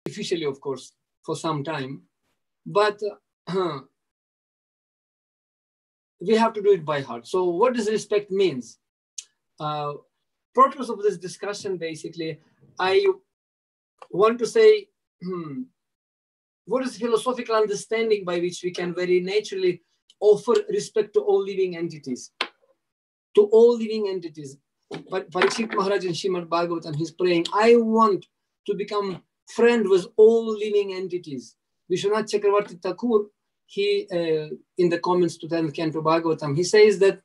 artificially, of course, for some time. But we have to do it by heart. So what does respect means? Purpose of this discussion, basically, I want to say, what is philosophical understanding by which we can very naturally offer respect to all living entities? To all living entities. But Parikshit Maharaj in Srimad Bhagavatam, he's praying, I want to become friend with all living entities. Vishwanath Chakravarti Thakur, he, in the comments to 10th Canto Bhagavatam, he says that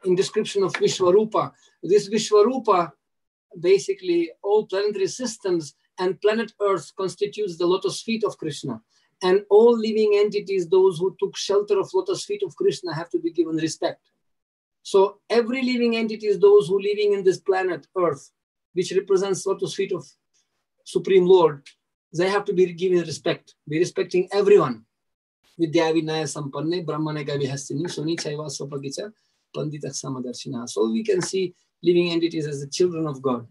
in description of Vishwarupa, this Vishwarupa, basically all planetary systems and planet Earth constitutes the lotus feet of Krishna. And all living entities, those who took shelter of lotus feet of Krishna, have to be given respect. So every living entity is those who living in this planet Earth, which represents lotus feet of Supreme Lord, they have to be given respect, be respecting everyone. Vidya Vinaya Sampanne, Brahmane Gavihastini, Suni Chaiva Sopagicha, Pandita Samadarshina. So we can see living entities as the children of God.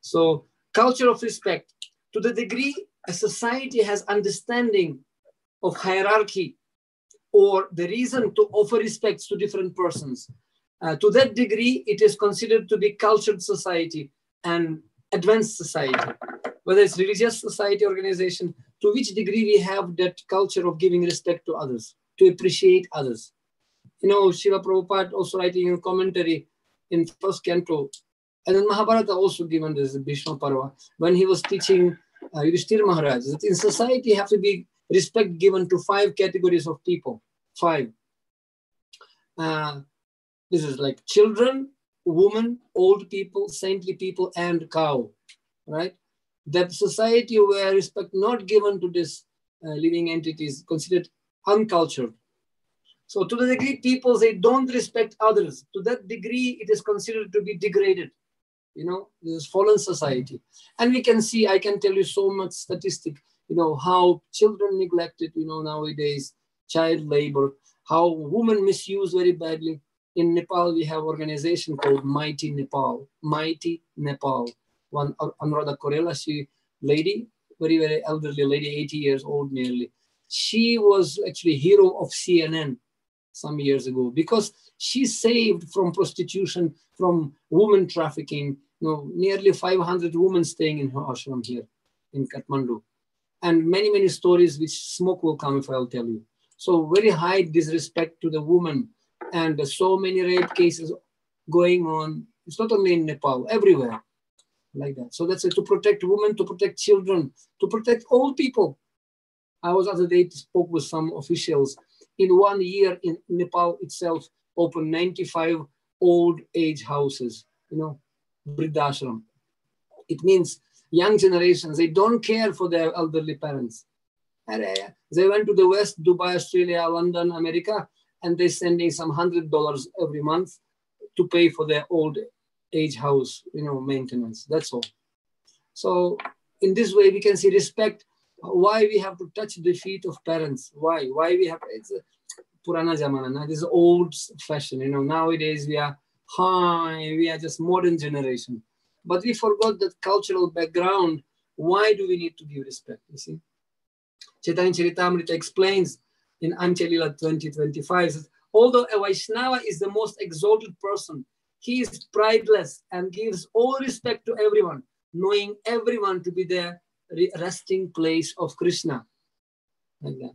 So culture of respect, to the degree a society has understanding of hierarchy or the reason to offer respects to different persons, to that degree, it is considered to be cultured society and advanced society. Whether it's religious society organization, to which degree we have that culture of giving respect to others, to appreciate others. You know, Shiva Prabhupada also writing a commentary in first canto, and in Mahabharata also given this Bhishma Parva, when he was teaching Yudhishthira Maharaj, that in society have to be respect given to 5 categories of people. 5. This is like children, women, old people, saintly people, and cow, right? That society where respect not given to this living entities considered uncultured. So to the degree people, they don't respect others, to that degree it is considered to be degraded. You know, this is fallen society. And we can see, I can tell you so much statistic, you know, how children neglected, you know, nowadays, child labor, how women misused very badly. In Nepal, we have an organization called Mighty Nepal. Mighty Nepal. One Anuradha Korela, she lady, very, very elderly lady, 80 years old nearly. She was actually hero of CNN some years ago because she saved from prostitution, from woman trafficking, you know, nearly 500 women staying in her ashram here in Kathmandu. And many, many stories which smoke will come if I'll tell you. So very high disrespect to the woman. And so many rape cases going on. It's not only in Nepal, everywhere like that. So that's it, to protect women, to protect children, to protect all people. I was other day spoke with some officials. In 1 year in Nepal itself, opened 95 old age houses, you know, Vriddhashram. It means young generations, they don't care for their elderly parents. And, they went to the West, Dubai, Australia, London, America, and they're sending some $100 every month to pay for their old age house, you know, maintenance. That's all. So in this way, we can see respect. Why we have to touch the feet of parents? Why? Why we have? It's a Purana Jamana. This is old fashion. You know, nowadays we are high. We are just modern generation. But we forgot that cultural background. Why do we need to give respect? You see, Chaitanya Charitamrita explains in Antya-lila 2025, that although a Vaishnava is the most exalted person, he is prideless and gives all respect to everyone, knowing everyone to be the resting place of Krishna. Like that.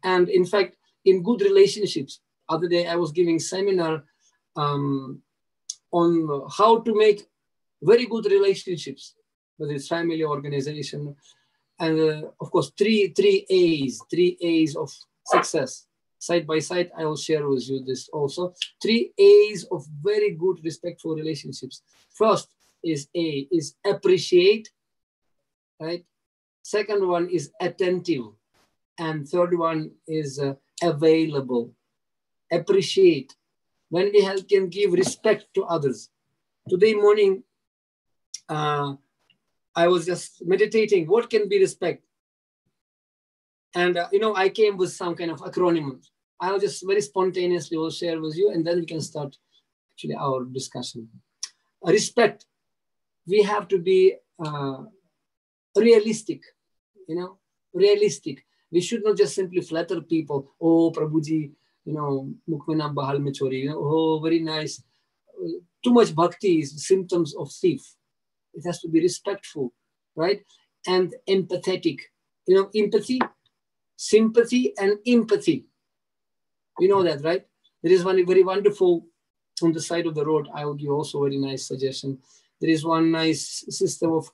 And in fact, in good relationships, other day I was giving seminar on how to make very good relationships, whether it's family, organization, and of course, three A's of success. Side by side, I will share with you this also. 3 A's of very good, respectful relationships. First is A, is appreciate, right? Second one is attentive. And third one is available. Appreciate. When we can give respect to others. Today morning, I was just meditating. What can be respect? And, you know, I came with some kind of acronym. I'll just very spontaneously will share with you, and then we can start actually our discussion. Respect. We have to be realistic, realistic. We should not just simply flatter people. Oh, Prabhuji, Mukmina Bahal mein chori, oh, very nice. Too much bhakti is symptoms of thief. It has to be respectful, right? And empathetic. Empathy, sympathy, and empathy. You know that, right? There is one very wonderful on the side of the road. I would give also a very nice suggestion. There is one nice system of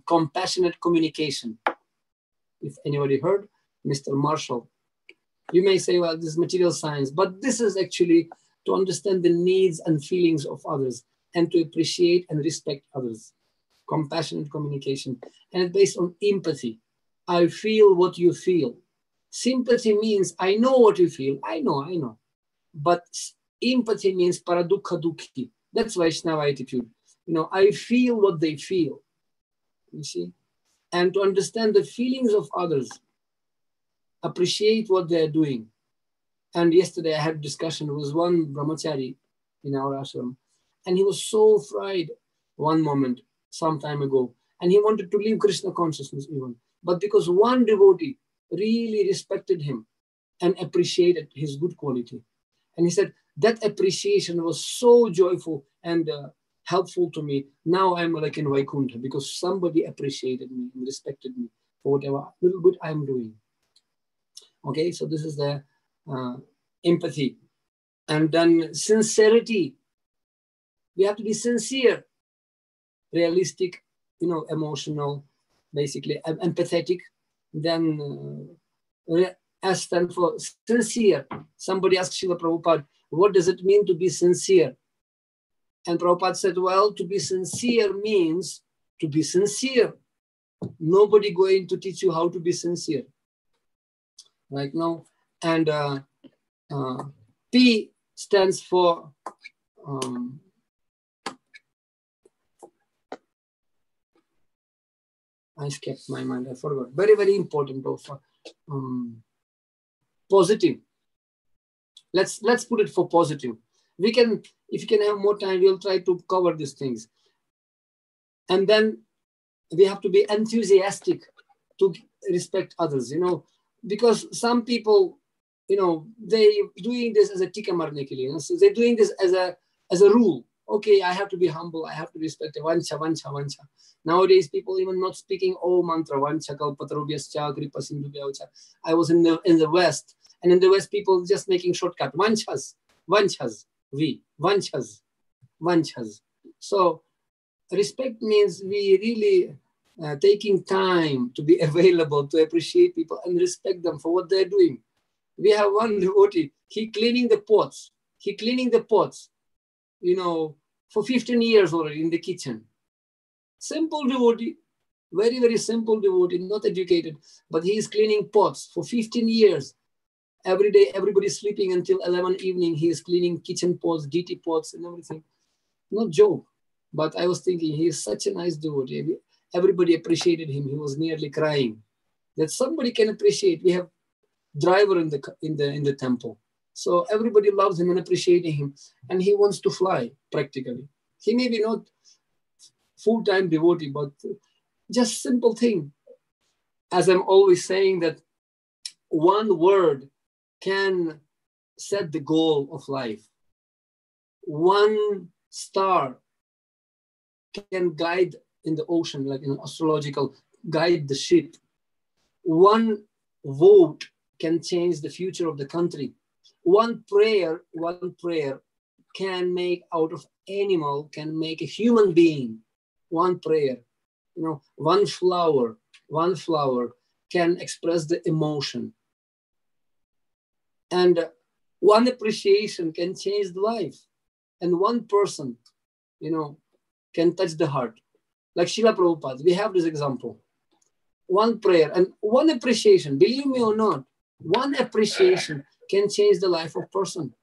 compassionate communication. If anybody heard, Mr. Marshall. You may say, well, this is material science, but this is actually to understand the needs and feelings of others and to appreciate and respect others. Compassionate communication. And it's based on empathy. I feel what you feel. Sympathy means I know what you feel. I know. But empathy means paradukha dukhi. That's Vaishnava attitude. I feel what they feel. You see? And to understand the feelings of others, appreciate what they're doing. And yesterday I had a discussion with one brahmachari in our ashram, and he was so fried one moment, some time ago, and he wanted to leave Krishna consciousness even. But because one devotee really respected him and appreciated his good quality. And he said, that appreciation was so joyful and helpful to me. Now I'm like in Vaikuntha because somebody appreciated me and respected me for whatever little bit I'm doing. Okay, so this is the empathy. And then sincerity. We have to be sincere, realistic, emotional, basically empathetic. Then S stand for sincere. Somebody asked Srila Prabhupada, what does it mean to be sincere? And Prabhupada said, well, to be sincere means to be sincere. Nobody going to teach you how to be sincere. Right now. And P stands for I skipped my mind, I forgot. Very, very important also. Positive. Let's put it for positive. We can, if you can have more time, we'll try to cover these things. And then we have to be enthusiastic to respect others, because some people, they doing this as a tika marne ke liye, so they're doing this as a rule. Okay, I have to be humble, I have to respect vancha. Nowadays, people even not speaking oh mantra, vancha kalpatarubhyascha kripa sindhubhyaucha. I was in the West, and in the West, people just making shortcut, vanchas, vanchas. So respect means we really taking time to be available, to appreciate people and respect them for what they're doing. We have one devotee, he cleaning the pots, for 15 years already in the kitchen. Simple devotee, very, very simple devotee, not educated, but he is cleaning pots for 15 years. Every day, everybody's sleeping until 11 evening. He is cleaning kitchen pots, DT pots and everything. Not joke, but I was thinking he is such a nice devotee. Everybody appreciated him. He was nearly crying. That somebody can appreciate. We have driver in the temple. So everybody loves him and appreciating him. And he wants to fly practically. He may be not full-time devotee, but just simple thing. As I'm always saying that one word can set the goal of life. One star can guide in the ocean, like in astrological, guide the ship. One vote can change the future of the country. One prayer can make out of animal, can make a human being. One prayer, one flower can express the emotion. And one appreciation can change the life. And one person, can touch the heart. Like Srila Prabhupada, we have this example. One prayer and one appreciation, believe me or not, one appreciation can change the life of a person.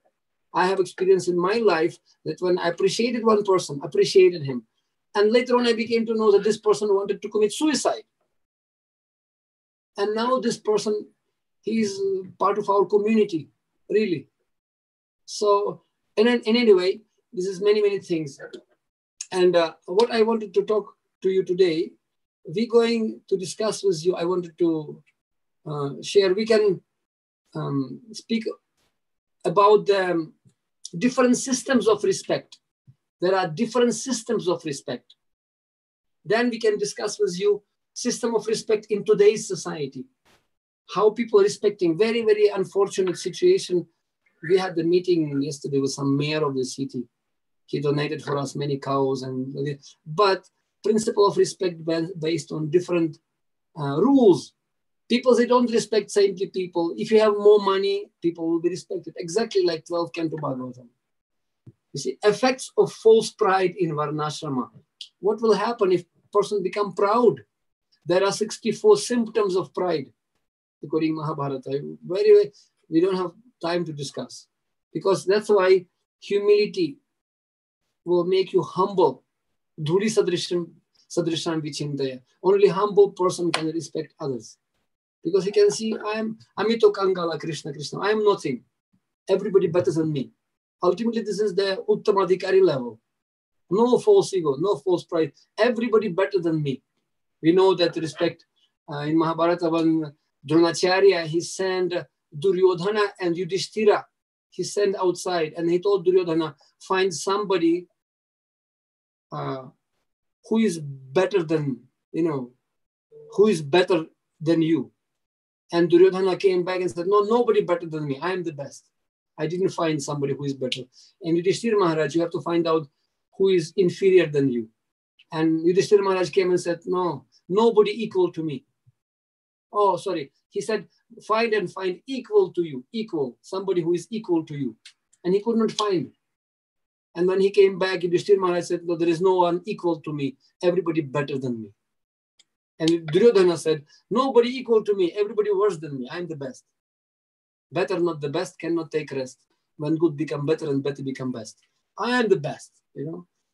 I have experienced in my life that when I appreciated one person, appreciated him, and later on I became to know that this person wanted to commit suicide. And now this person, he's part of our community, really. So, in any way, this is many, many things. And what I wanted to talk to you today we're going to discuss with you. I wanted to share. We can speak about the different systems of respect. There are different systems of respect. Then we can discuss with you system of respect in today's society. How people are respecting. Very, very unfortunate situation. We had the meeting yesterday with some mayor of the city. He donated for us many cows, but principle of respect based on different rules. People, they don't respect saintly people. If you have more money, people will be respected. Exactly like 12 Canto Bhagavatam. You see, effects of false pride in Varnashrama. What will happen if person become proud? There are 64 symptoms of pride, according to Mahabharata. We don't have time to discuss. Because that's why humility will make you humble. Dhuri sadrisham vichintaya. Only humble person can respect others. Because he can see, I am Amito Kangala Krishna Krishna. I am nothing. Everybody better than me. Ultimately, this is the Uttamadhikari level. No false ego, no false pride. Everybody better than me. We know that respect in Mahabharata when Dronacharya, he sent Duryodhana and Yudhishthira. He sent outside and he told Duryodhana, find somebody who is better than, who is better than you. And Duryodhana came back and said, no, nobody better than me. I am the best. I didn't find somebody who is better. And Yudhishthira Maharaj, you have to find out who is inferior than you. And Yudhishthira Maharaj came and said, no, nobody equal to me. Oh, sorry. He said, find equal to you, equal, somebody who is equal to you. And he could not find. And when he came back, Yudhishthira Maharaj said, no, there is no one equal to me. Everybody better than me. And Duryodhana said, nobody equal to me. Everybody worse than me. I'm the best. Better, not the best, cannot take rest. When good become better and better become best. I am the best,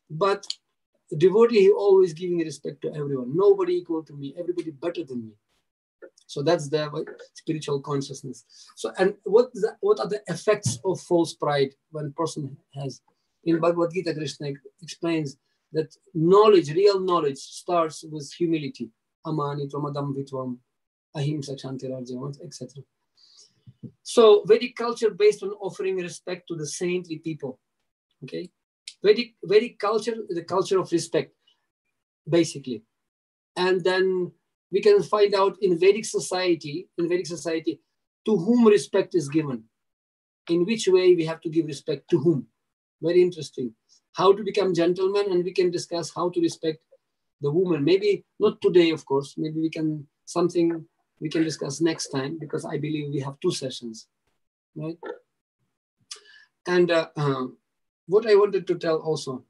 But devotee, he always giving respect to everyone. Nobody equal to me. Everybody better than me. So that's the spiritual consciousness. So, and what are the effects of false pride when a person has? In Bhagavad Gita, Krishna explains that knowledge, real knowledge, starts with humility. Amani, Tramadam, Vitvam, Ahimsa, Kshantirarjya, etc. So Vedic culture based on offering respect to the saintly people. Okay, Vedic culture is the culture of respect, basically. And then we can find out in Vedic society, to whom respect is given. In which way we have to give respect to whom. Very interesting. How to become gentlemen, and we can discuss how to respect the woman. Maybe not today, of course. Maybe something we can discuss next time, because I believe we have 2 sessions, right? And what I wanted to tell also,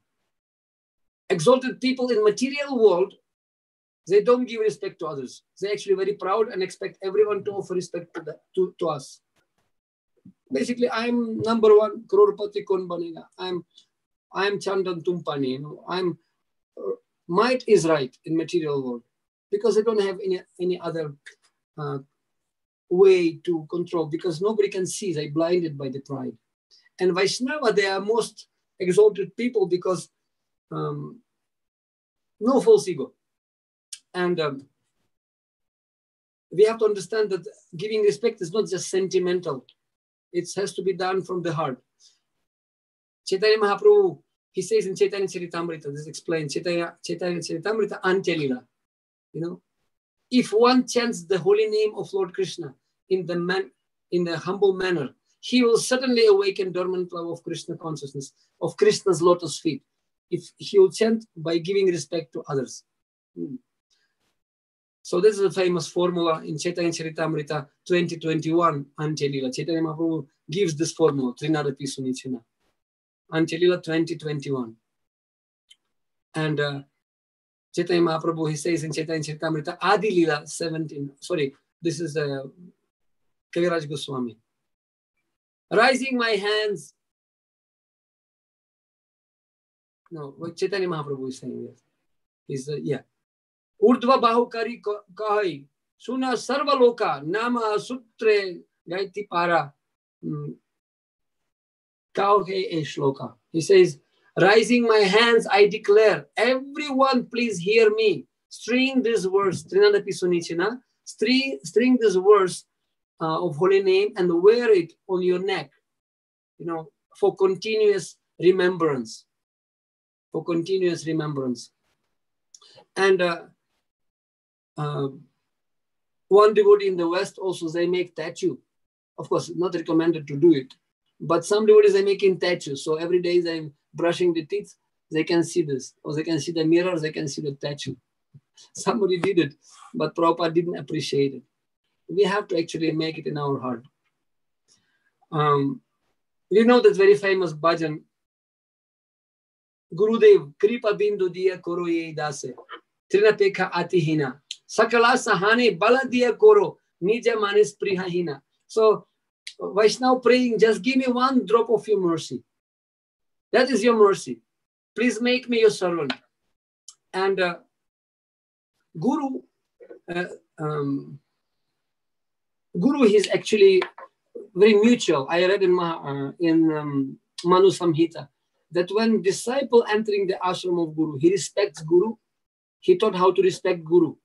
exalted people in material world, they don't give respect to others. They're actually very proud and expect everyone to offer respect to us. Basically, I'm number one, crorepati kon banega. I'm Chandan Tumpani. Might is right in material world, because they don't have any other way to control, because nobody can see. They're blinded by the pride. And Vaishnava, they are most exalted people because no false ego. And we have to understand that giving respect is not just sentimental. It has to be done from the heart. Chaitanya Mahaprabhu, he says in Chaitanya Charitamrita, this explains, Chaitanya Charitamrita Antelila, if one chants the holy name of Lord Krishna in the humble manner, he will certainly awaken dormant love of Krishna consciousness, of Krishna's lotus feet, if he will chant by giving respect to others. So this is a famous formula in Chaitanya Charitamrita 2021, Antelila. Chaitanya Mahaprabhu gives this formula, Trinadapi Sunichina. Antelila 2021. And Chaitanya Mahaprabhu, he says in Chaitanya Charitamrita, Adi Lila 17. Sorry, this is Kaviraj Goswami. Raising my hands. No, what Chaitanya Mahaprabhu is saying this. He's, Urdhva Bahukari Kahai, Suna Sarvaloka, Nama Sutre Gaiti Para, Kauhe E Shloka. He says, rising my hands, I declare, everyone please hear me. string this verse, Trinadapi Sunichina, string this verse of holy name and wear it on your neck, you know, for continuous remembrance. For continuous remembrance. And one devotee in the West also, they make tattoo. Of course, not recommended to do it. But some devotees are making tattoos. So every day they're brushing the teeth, they can see this. Or they can see the mirror, they can see the tattoo. Somebody did it, but Prabhupada didn't appreciate it. We have to actually make it in our heart. You know that very famous bhajan, Gurudev, Kripa Bindu Diya Koro Ye Dase, Trinapekha Atihina, Sakala Sahane Bala Diya Koro, Nija Manis Prihahina. So, Vaishnava praying, just give me one drop of your mercy. That is your mercy. Please make me your servant. And Guru is actually very mutual. I read in Manu Samhita that when disciple entering the ashram of Guru, he respects Guru. He taught how to respect Guru.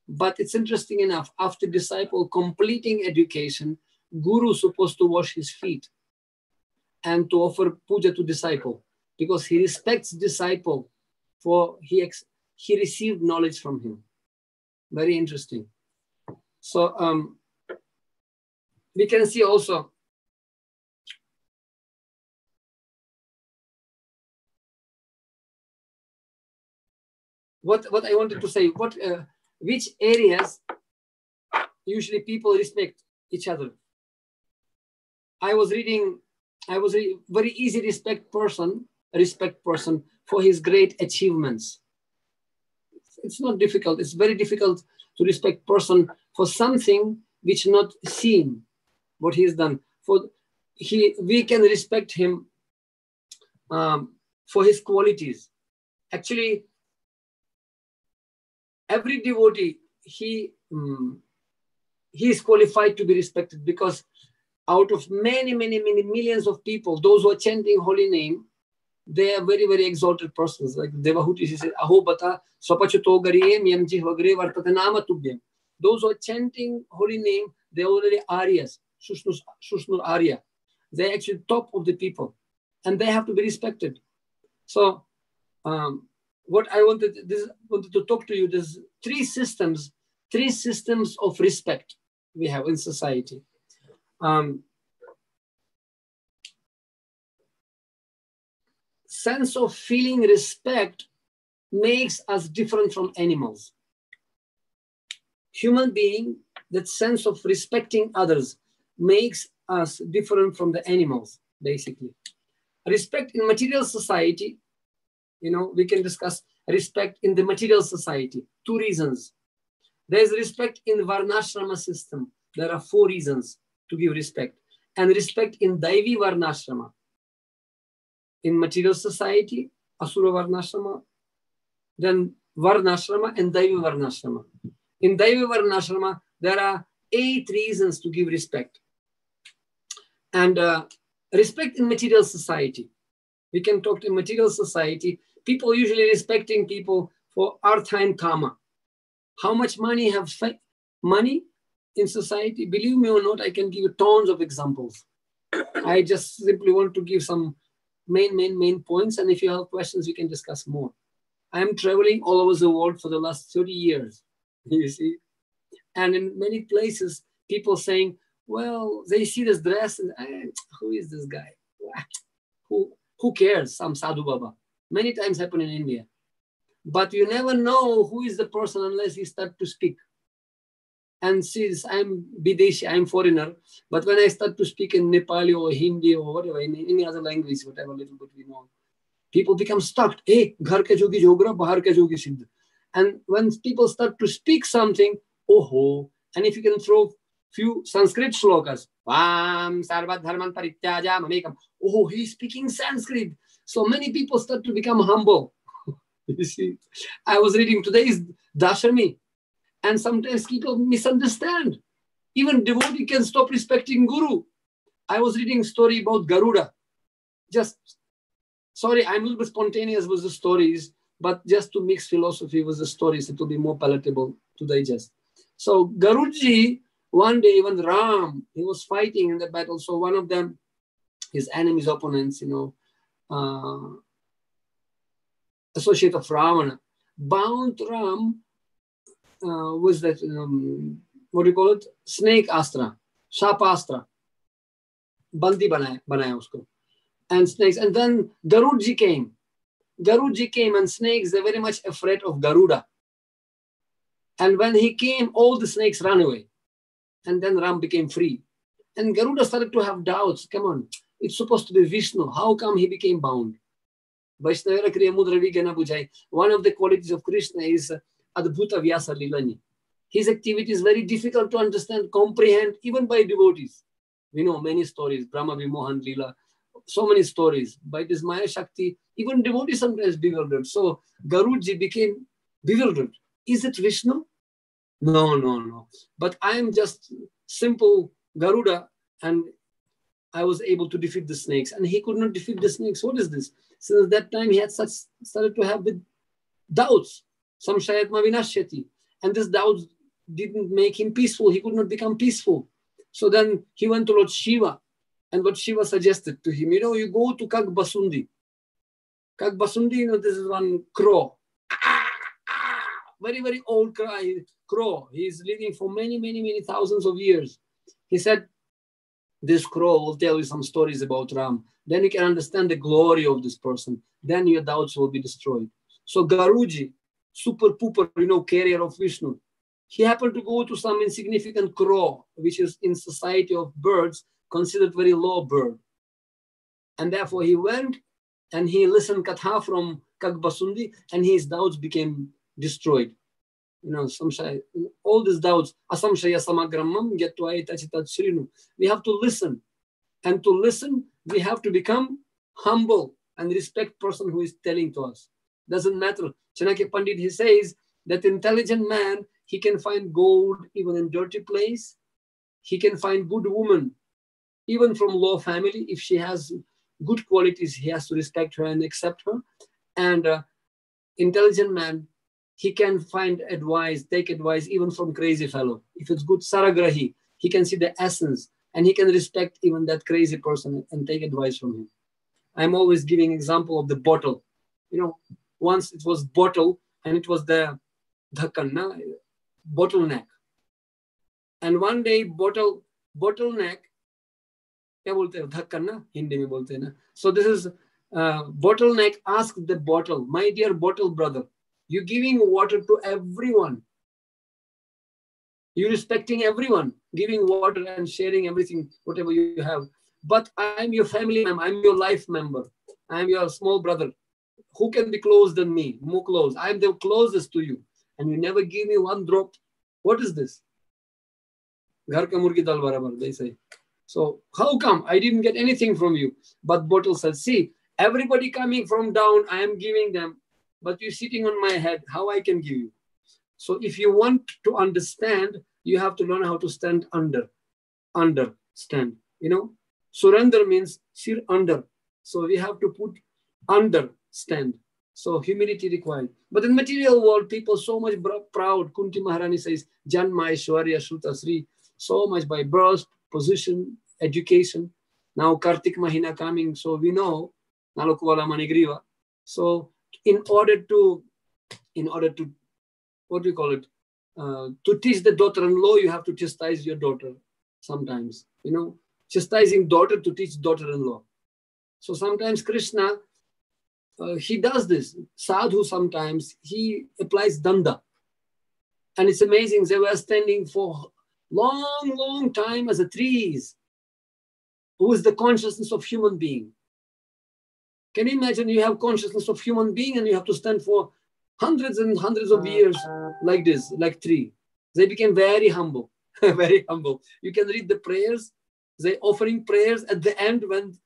But it's interesting enough, after disciple completing education, Guru is supposed to wash his feet and to offer puja to disciple because he respects disciple for he received knowledge from him. Very interesting. So we can see also what I wanted to say, which areas usually people respect each other. I was reading, very easy respect person for his great achievements. It's not difficult. It's very difficult to respect person for something which not seen, what he has done. We can respect him for his qualities. Actually, every devotee, he is qualified to be respected because out of many millions of people, those who are chanting holy name, they are very, very exalted persons. Like Devahuti, he says, Aho bata swapachuto gariyem yam jihvagre vartate nama tubhyam. Those who are chanting holy name, they are already Aryas, Sushnur Arya. They're actually top of the people and they have to be respected. So what I wanted to talk to you, there's three systems of respect we have in society. Sense of feeling respect makes us different from animals. Human being, that sense of respecting others makes us different from the animals, basically. Respect in material society, you know, we can discuss respect in the material society. 2 reasons. There is respect in the Varnashrama system. There are 4 reasons to give respect. And respect in Daivi Varnashrama. In material society, Asura Varnashrama, then Varnashrama and Daivi Varnashrama. In Daivi Varnashrama, there are 8 reasons to give respect. And respect in material society. We can talk to material society. People usually respecting people for artha and kama. How much money have money in society? Believe me or not, I can give you tons of examples. I just simply want to give some main points. And if you have questions, we can discuss more. I'm traveling all over the world for the last 30 years, you see. And in many places, people saying, well, they see this dress and who is this guy? Who cares? Some sadhu baba. Many times happen in India. But you never know who is the person unless you start to speak. And since I'm Bideshi, I'm foreigner, but when I start to speak in Nepali or Hindi or whatever, in any other language, whatever little bit we know, people become stuck. Hey, ghar ke jogi jogra, bahar ke jogi siddh. And when people start to speak something, oh, and if you can throw few Sanskrit shlokas, Vam sarva dharman parityaja mamekam. Oh, he's speaking Sanskrit. So many people start to become humble. You see, I was reading today's Dashami, and sometimes people misunderstand. Even devotee can stop respecting Guru. I was reading a story about Garuda. Sorry, I'm a little bit spontaneous with the stories. but just to mix philosophy with the stories, it will be more palatable to digest. So Garudji, one day, even Ram, he was fighting in the battle. So one of them, his enemies, opponents, associate of Ravana, bound Ram with that, what do you call it? Snake astra, sharp astra. Bandi banaya usko. And snakes. And then Garudji came. Garudji came, and snakes, they're very much afraid of Garuda. And when he came, all the snakes ran away. And then Ram became free. And Garuda started to have doubts. Come on, it's supposed to be Vishnu. How come he became bound? One of the qualities of Krishna is Adbhuta Vyasa Lilani. His activity is very difficult to understand, comprehend, even by devotees. We know many stories, Brahma Vimohan Lila, so many stories. By this Maya Shakti, even devotees sometimes bewildered. So Garudji became bewildered. Is it Vishnu? No. But I am just simple Garuda, and I was able to defeat the snakes. And he could not defeat the snakes. What is this? Since that time, he had started to have doubts. Samshayatma vinashyati. And this doubts didn't make him peaceful. He could not become peaceful. So then he went to Lord Shiva. And what Shiva suggested to him, you go to Kagbasundi. Kagbasundi, this is one crow. Very, very old crow. He is living for many, many, many thousands of years. He said, this crow will tell you some stories about Ram. Then you can understand the glory of this person. Then your doubts will be destroyed. So Garudji, super pooper, carrier of Vishnu, he happened to go to some insignificant crow, which is in society of birds considered very low bird. And therefore he went and he listened Katha from Kagbasundi, and his doubts became destroyed. All these doubts, asamshaya samagrammam gyatva etachitat shrinu. We have to listen. And to listen, we have to become humble and respect person who is telling to us. Doesn't matter. Chanakya Pandit, he says that intelligent man, he can find gold even in dirty place. He can find good woman, even from low family. If she has good qualities, he has to respect her and accept her. And intelligent man, he can find advice, take advice even from crazy fellow. If it's good Saragrahi, he can see the essence and he can respect even that crazy person and take advice from him. I'm always giving example of the bottle. Once it was bottle and it was the bottleneck. And one day bottleneck, Hindi mein bolte na. So this is bottleneck asked the bottle, my dear bottle brother, you're giving water to everyone. You're respecting everyone, giving water and sharing everything, whatever you have. But I'm your family member. I'm your life member. I'm your small brother. Who can be close than me? More close. I'm the closest to you. And you never give me one drop. What is this? Ghar ka murgi dal barabar, they say. So how come I didn't get anything from you? But bottle said, see, everybody coming from down, I am giving them. But you're sitting on my head, how I can give you? So if you want to understand, you have to learn how to stand understand. Surrender means sir under. So we have to put understand. So humility required. But in material world, people so much proud. Kunti Maharani says, Janma Aishwarya Shruta Sri. So much by birth, position, education. Now Kartik Mahina coming, so we know Nalokuvala Manigriva. So in order to what do you call it? To teach the daughter-in-law, you have to chastise your daughter sometimes. Chastising daughter to teach daughter-in-law. So sometimes Krishna, he does this. Sadhu sometimes, he applies danda. And it's amazing. They were standing for long time as a trees. Who is the consciousness of human being? Can you imagine you have consciousness of human being and you have to stand for hundreds and hundreds of years like this, like tree. They became very humble, very humble. You can read the prayers. They offering prayers at the end when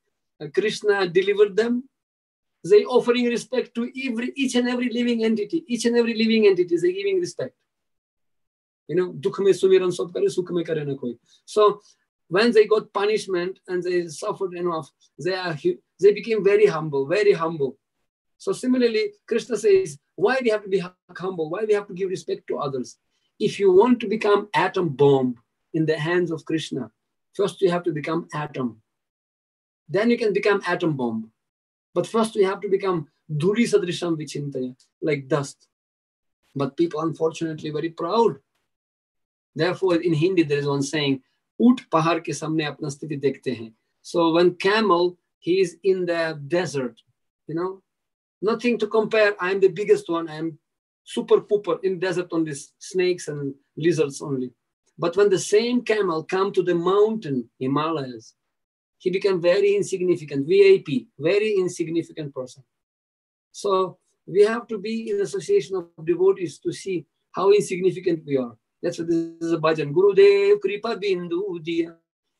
Krishna delivered them. They offering respect to each and every living entity. Each and every living entity, they giving respect. Dukh mein sumiran sab kare, sukh mein kare na koi. So when they got punishment and they suffered enough, they became very humble, very humble. So similarly, Krishna says, why we have to be humble? Why we have to give respect to others? If you want to become atom bomb in the hands of Krishna, first you have to become atom. Then you can become atom bomb. But first we have to become dhuli sadrisham vichintaya, like dust. But people, unfortunately, very proud. Therefore, in Hindi, there is one saying, "Oot pahar ke samne apna sthiti dekhte hain." So when camel, he is in the desert, nothing to compare. I'm the biggest one. I'm super pooper in desert on these snakes and lizards only. But when the same camel come to the mountain, Himalayas, he became very insignificant, VIP, very insignificant person. So we have to be in association of devotees to see how insignificant we are. That's what this is a bhajan. Gurudev Kripa Bindu Diya.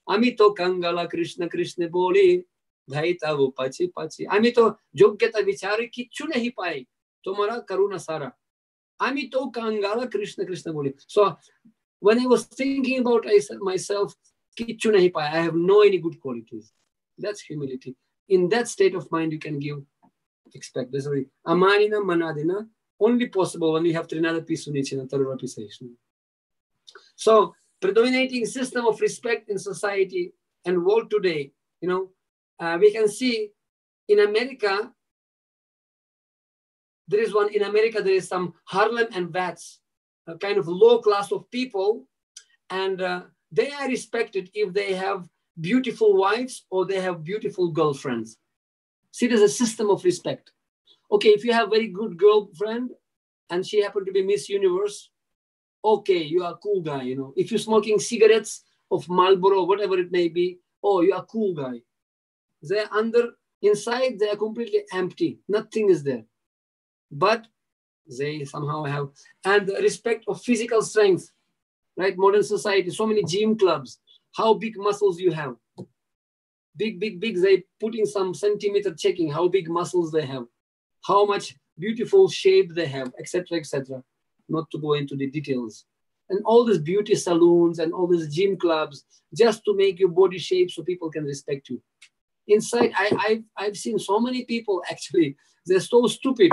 Amito Kangala Krishna Krishna Boli. भाई तब पाची पाची आमी तो योग्यता विचार किच्छु नहीं पाए तुम्हारा करुणा सारा आमी तो कंगाला कृष्ण कृष्ण बोले. So when I was thinking about myself, किच्छु नहीं पाए, I have no any good qualities. That's humility. In that state of mind, you can expect. That's why amanina manadina only possible when you have trinadapi sunichina tarurapi session. So predominating system of respect in society and world today, we can see in America, there is some Harlem and Vats, a kind of low class of people, and they are respected if they have beautiful wives or they have beautiful girlfriends. See, there's a system of respect. Okay, if you have a very good girlfriend and she happened to be Miss Universe, okay, you are a cool guy, If you're smoking cigarettes of Marlboro, whatever it may be, oh, you are a cool guy. Inside, they are completely empty. Nothing is there. But they somehow have, and the respect of physical strength, right? Modern society, so many gym clubs, how big muscles you have. Big, they put in some centimeter checking how big muscles they have, how much beautiful shape they have, etc., etc. Not to go into the details. And all these beauty salons and all these gym clubs, just to make your body shape so people can respect you. Inside, I've seen so many people, actually, they're so stupid,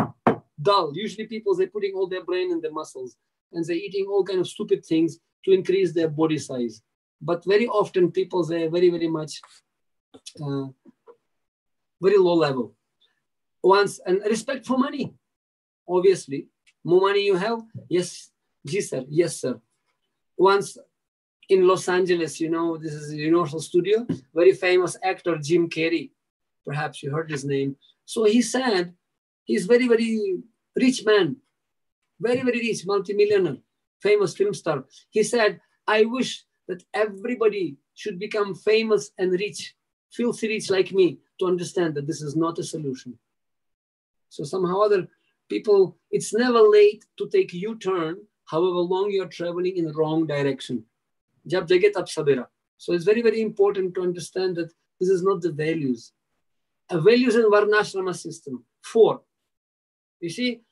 dull. Usually people, they're putting all their brain in the muscles and they're eating all kind of stupid things to increase their body size. But very often people, they're very, very much, very low level. And respect for money, obviously. More money you have? Yes, sir. Yes, sir. Once in Los Angeles, this is a Universal Studio, very famous actor, Jim Carrey. Perhaps you heard his name. So he said, he's very, very rich man, very, very rich, multimillionaire, famous film star. He said, I wish that everybody should become famous and rich, filthy rich like me, to understand that this is not a solution. So somehow other people, it's never late to take a U-turn, however long you're traveling in the wrong direction. Jab jage tab sabera. So it's very, very important to understand that this is not the values. A values in Varnashrama system. 4. You see,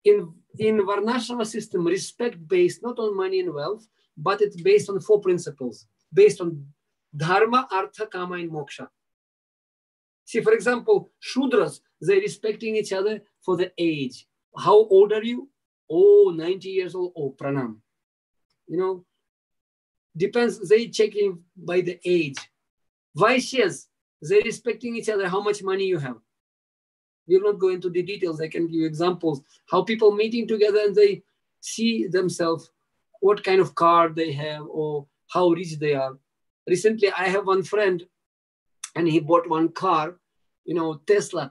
in Varnashrama system, respect based not on money and wealth, but it's based on 4 principles. Based on dharma, artha, kama, and moksha. See, for example, Shudras, they're respecting each other for the age. How old are you? Oh, 90 years old. Oh, pranam. Depends, they checking by the age. Vaishyas, they're respecting each other, how much money you have. We'll not go into the details. I can give you examples. How people meeting together and they see themselves, what kind of car they have or how rich they are. Recently, I have one friend and he bought one car, Tesla,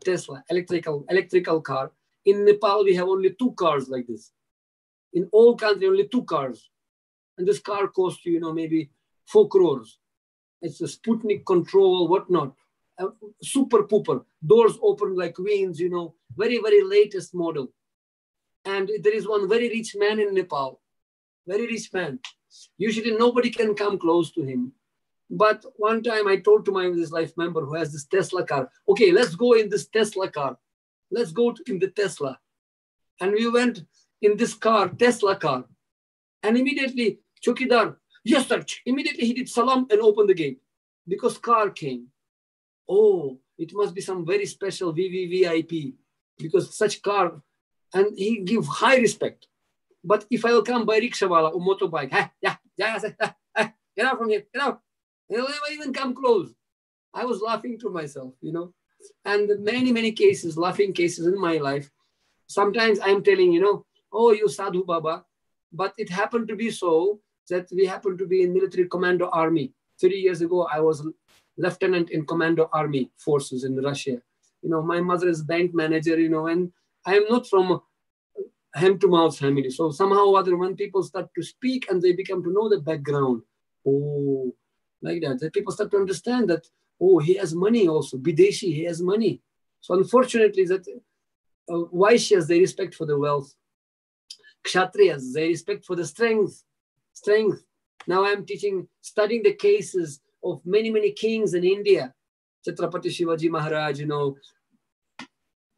electrical car. In Nepal, we have only 2 cars like this. In all country, only 2 cars. And this car costs you, maybe 4 crores. It's a Sputnik control, whatnot. Super pooper. Doors open like wings, very, very latest model. And there is one very rich man in Nepal. Very rich man. Usually nobody can come close to him. But one time I told to this life member who has this Tesla car, okay, let's go in this Tesla car. Let's go in the Tesla. And we went in this car, Tesla car. And immediately, Chokidar, yes, sir. Immediately he did salam and opened the gate because car came. Oh, it must be some very special VVVIP, because such car, and he give high respect. But if I will come by rickshawala or motorbike, get out from here, get out. He'll never even come close. I was laughing to myself, you know. And many, many cases, laughing cases in my life. Sometimes I'm telling, you know, oh, you Sadhu Baba. But it happened to be so that we happened to be in military commando army. 30 years ago, I was lieutenant in commando army forces in Russia. You know, my mother is bank manager, you know, and I'm not from hand-to-mouth family. So somehow or other, when people start to speak and they become to know the background, oh, like that, the people start to understand that, oh, he has money also. Bideshi, he has money. So unfortunately, that Vaishyas, they respect for the wealth. Kshatriyas, they respect for the strength. Now I'm studying the cases of many, many kings in India. Chhatrapati Shivaji Maharaj, you know,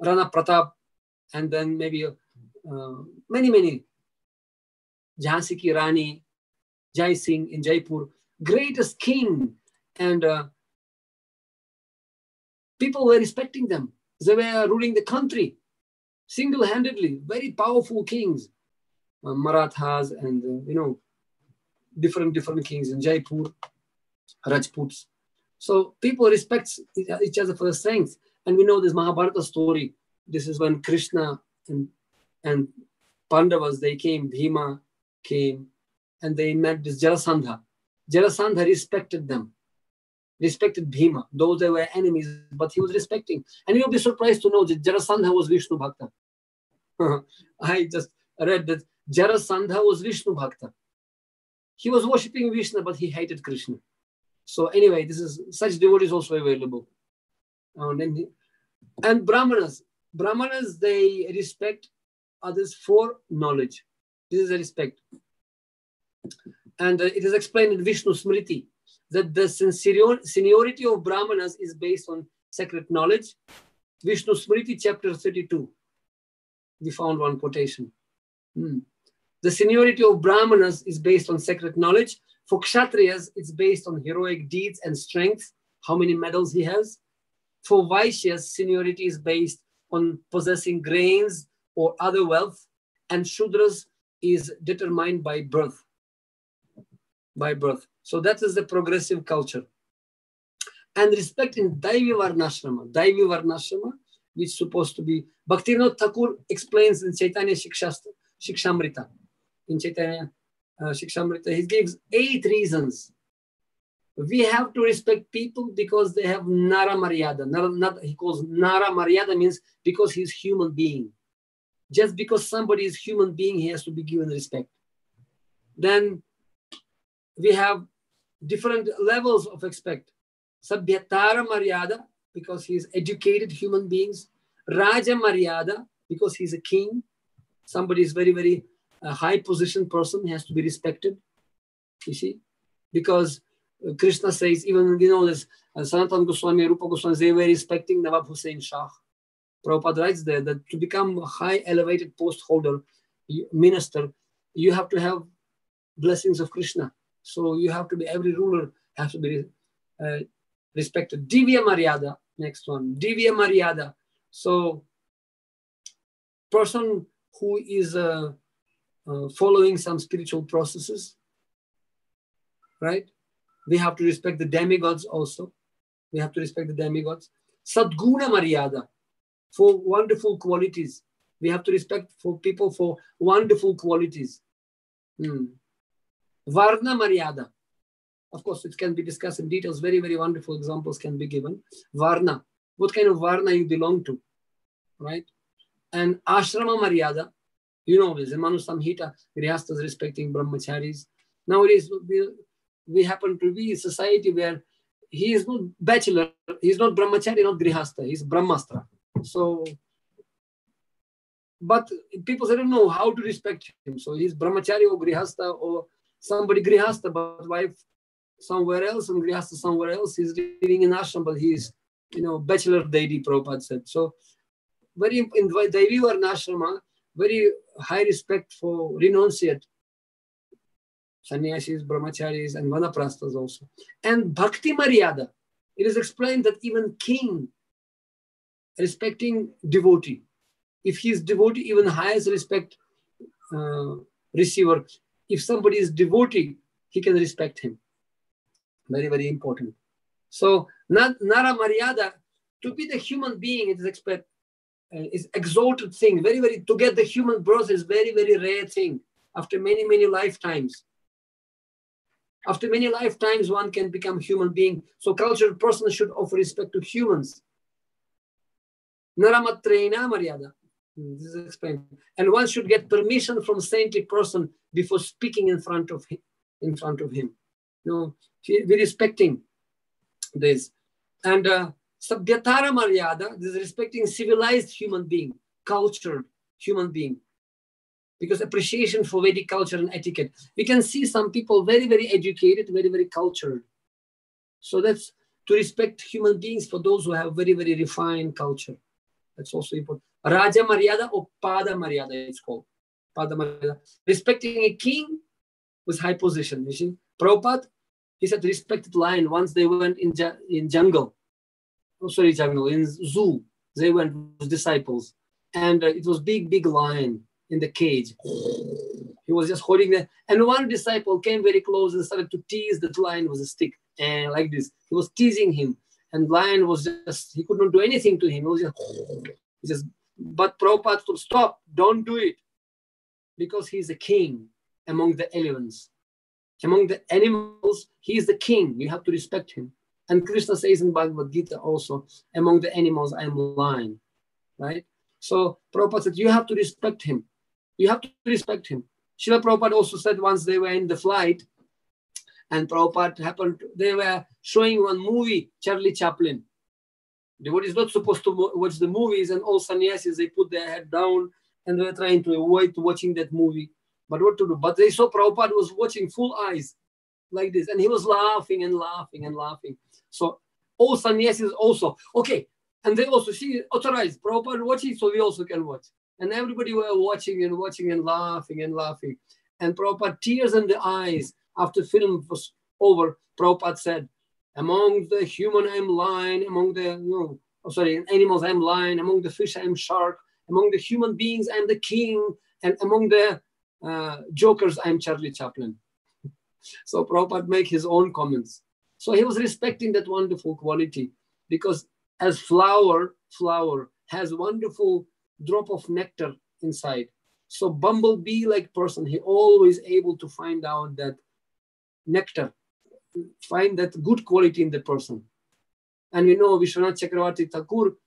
Rana Pratap, and then maybe many. Jhansi Ki Rani, Jai Singh in Jaipur, greatest king. And people were respecting them. They were ruling the country single-handedly, very powerful kings. Marathas and, you know, different kings in Jaipur, Rajputs. So people respect each other for the strength. And we know this Mahabharata story. This is when Krishna and Pandavas, they came, Bhima came, and they met this Jarasandha. Jarasandha respected them, respected Bhima, though they were enemies, but he was respecting. And you'll be surprised to know that Jarasandha was Vishnu Bhakta. I just read that Jarasandha was Vishnu Bhakta. He was worshipping Vishnu, but he hated Krishna. So anyway, such devotees also available. And Brahmanas, they respect others for knowledge. This is a respect. And it is explained in Vishnu Smriti that the seniority of Brahmanas is based on sacred knowledge. Vishnu Smriti, chapter 32. We found one quotation. The seniority of Brahmanas is based on sacred knowledge. For Kshatriyas, it's based on heroic deeds and strength, how many medals he has. For Vaishyas, seniority is based on possessing grains or other wealth, and Shudras is determined by birth. So that is the progressive culture. And respect in Daivi Varnashrama, which is supposed to be, Bhaktivinoda Thakur explains in Chaitanya Shikshamrita. In Chaitanya Shikshamrita, he gives 8 reasons. We have to respect people because they have Nara Maryada. He calls Nara Maryada means because he's human being. Just because somebody is human being, he has to be given respect. Then we have different levels of respect. Sabhyatara Maryada, because he is educated human beings. Raja Maryada, because he's a king. Somebody is very, very high position person, he has to be respected. You see? Because Krishna says, even you know this, Sanatana Goswami, Rupa Goswami, they were respecting Nawab Hussain Shah. Prabhupada writes there that to become a high elevated post holder, minister, you have to have blessings of Krishna. So you have to be, every ruler has to be respected. Divya Maryada, next one. Divya Maryada. So person who is following some spiritual processes, right? We have to respect the demigods also. We have to respect the demigods. Sadguna Maryada, for wonderful qualities. We have to respect for people for wonderful qualities. Varna Maryada. Of course, it can be discussed in details. Very, very wonderful examples can be given. Varna. What kind of Varna you belong to, right? And Ashrama Maryada. You know this. In Manu Samhita, Grihasthas respecting Brahmacharis. Nowadays, we happen to be a society where he is not bachelor, he is not Brahmachari, not Grihastha, he is Brahmastra. So, but people say, don't know how to respect him. So he's Brahmachari or Grihastha or somebody Grihastha, but wife somewhere else and Grihastha somewhere else. He's living in ashram, but he's, you know, bachelor deity, Prabhupada said. So very in Daivi Varnashrama, very high respect for renunciate. Sannyasis, Brahmacharis, and Vanaprasthas also. And Bhakti Maryada. It is explained that even king respecting devotee. If he is devotee, even highest respect receiver. If somebody is devotee, he can respect him. Very, very important. So, Nara Maryada, to be the human being, it is exalted thing. Very, very, to get the human birth is very, very rare thing. After many, many lifetimes. After many lifetimes, one can become human being. So, cultured person should offer respect to humans. Naramatrena Maryada. This is explained. And one should get permission from saintly person before speaking in front of him. We respecting this. And Sabhyatara Maryada, this is respecting civilized human being, cultured human being. Because appreciation for Vedic culture and etiquette. We can see some people very, very educated, very, very cultured. So that's to respect human beings for those who have very, very refined culture. That's also important. Raja Maryada or Pada Maryada, it's called. Pada Maryada. Respecting a king with high position. You see, Prabhupada, he said respected lion. Once they went in jungle. Oh, sorry, jungle, in zoo. They went with disciples. And it was big lion in the cage. He was just holding there. And one disciple came very close and started to tease the lion with a stick. And like this. He was teasing him. And lion was just, he could not do anything to him. He was just, but Prabhupada told, stop, don't do it. Because he's a king among the elephants. Among the animals, he is the king. You have to respect him. And Krishna says in Bhagavad Gita also, among the animals, I am lion. Right? So Prabhupada said, you have to respect him. You have to respect him. Srila Prabhupada also said once they were in the flight, and Prabhupada they were showing one movie, Charlie Chaplin. Devotees not supposed to watch the movies, and all sannyasis, they put their head down and they were trying to avoid watching that movie. But what to do? But they saw Prabhupada was watching full eyes like this, and he was laughing and laughing and laughing. So all sannyasis also, okay. And they also, she authorized Prabhupada watching, so we also can watch. And everybody were watching and watching and laughing and laughing. And Prabhupada, tears in the eyes, after film was over, Prabhupada said, among the human I am lion, among the animals I am lion, among the fish I am shark, among the human beings I am the king, and among the jokers I am Charlie Chaplin. So Prabhupada make his own comments. So he was respecting that wonderful quality, because as flower has wonderful drop of nectar inside. So bumblebee like person, he always able to find out that nectar, find that good quality in the person. And we know Vishwanath Chakravarti Thakur,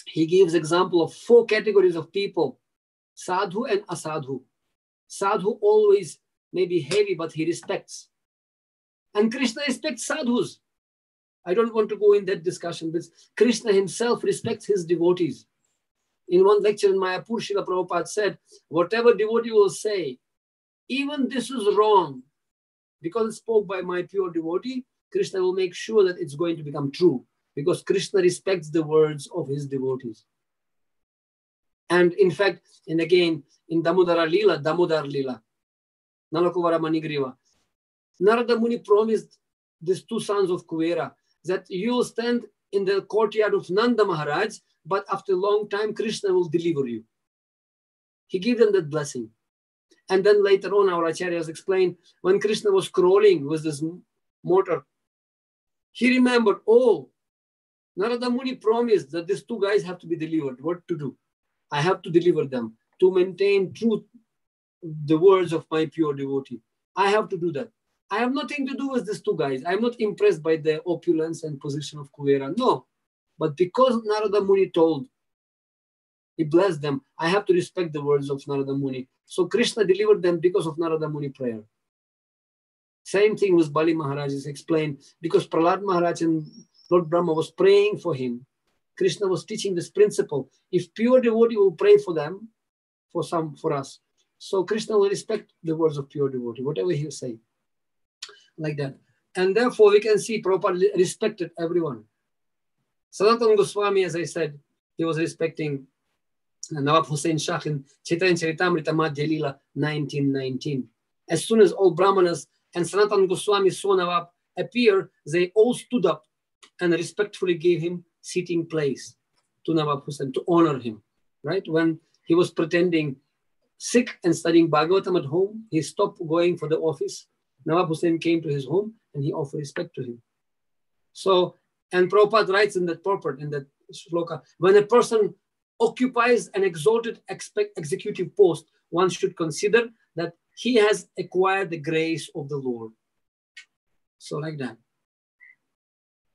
he gives example of 4 categories of people, sadhu and asadhu. Sadhu always may be heavy, but he respects. And Krishna respects sadhus. I don't want to go in that discussion, but Krishna himself respects his devotees. In one lecture in Mayapur, Srila Prabhupada said, whatever devotee will say, even this is wrong, because it's spoke by my pure devotee, Krishna will make sure that it's going to become true, because Krishna respects the words of his devotees. And in fact, and again, in Damodar Lila, Nalakuvara Manigriva, Narada Muni promised these 2 sons of Kuvera that you will stand in the courtyard of Nanda Maharaj, but after a long time, Krishna will deliver you. He gave them that blessing. And then later on, our acharyas explained, when Krishna was crawling with this mortar, he remembered, oh, Narada Muni promised that these 2 guys have to be delivered. What to do? I have to deliver them to maintain truth, the words of my pure devotee. I have to do that. I have nothing to do with these 2 guys. I'm not impressed by the opulence and position of Kuvera. No. But because Narada Muni told, he blessed them, I have to respect the words of Narada Muni. So Krishna delivered them because of Narada Muni prayer. Same thing with Bali Maharaj is explained, because Prahlad Maharaj and Lord Brahma was praying for him. Krishna was teaching this principle. If pure devotee will pray for them, for us, so Krishna will respect the words of pure devotee, whatever he will say. Like that. And therefore we can see Prabhupada respected everyone. Sanatana Goswami, as I said, he was respecting Nawab Hussain Shah in Chaitanya Charitamrita Madhya Leela 1919. As soon as all Brahmanas and Sanatana Goswami saw Nawab appear, they all stood up and respectfully gave him seating place. to Nawab Hussain to honor him, right? When he was pretending sick and studying Bhagavatam at home, he stopped going for the office. Nawab Hussain came to his home and he offered respect to him. So, and Prabhupada writes in that purport, in that shloka, when a person occupies an exalted executive post, one should consider that he has acquired the grace of the Lord. So like that.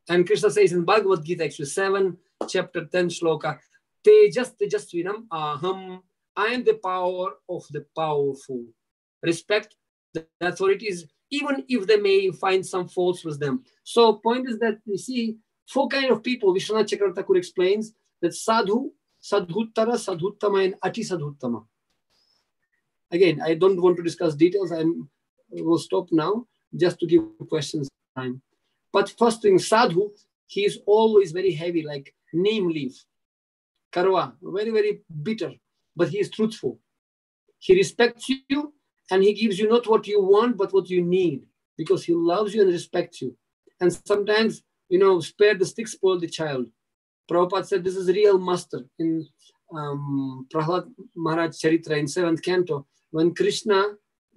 And Krishna says in Bhagavad Gita, actually 7, chapter 10, shloka, Tejas Tejasvinam Aham, I am the power of the powerful. Respect the authorities, even if they may find some faults with them. So point is that we see 4 kinds of people. Vishwanath Chakravarti Thakur explains that sadhu, sadhuttara, sadhuttama, and ati sadhuttama. Again, I don't want to discuss details. I will stop now just to give questions time. But first thing, sadhu, he is always very heavy, like neem leaf, karwa, very, very bitter, but he is truthful. He respects you and he gives you not what you want, but what you need, because he loves you and respects you. And sometimes, spare the stick, spoil the child. Prabhupada said this is real master in Prahlad Maharaj Charitra in 7th canto, when Krishna,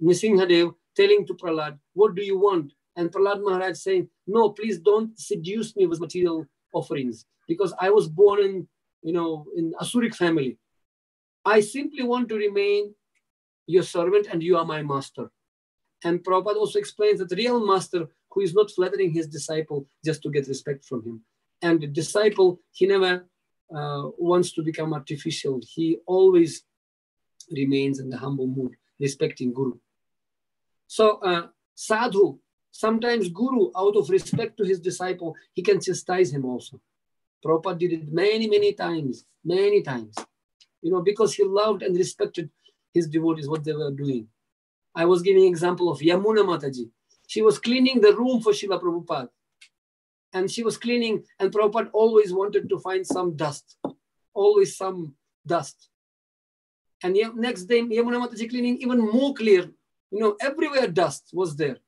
Nrsimhadev, telling to Prahlad, what do you want? And Prahlad Maharaj saying, no, please don't seduce me with material offerings, because I was born in Asuric family. I simply want to remain your servant and you are my master. And Prabhupada also explains that the real master who is not flattering his disciple just to get respect from him. And the disciple, he never wants to become artificial. He always remains in the humble mood, respecting Guru. So sadhu, sometimes Guru, out of respect to his disciple, he can chastise him also. Prabhupada did it many times, because he loved and respected his devotees, what they were doing. I was giving an example of Yamuna Mataji. She was cleaning the room for Srila Prabhupada. And she was cleaning, and Prabhupada always wanted to find some dust. Always some dust. And next day, Yamuna Mataji cleaning even more clear. Everywhere dust was there.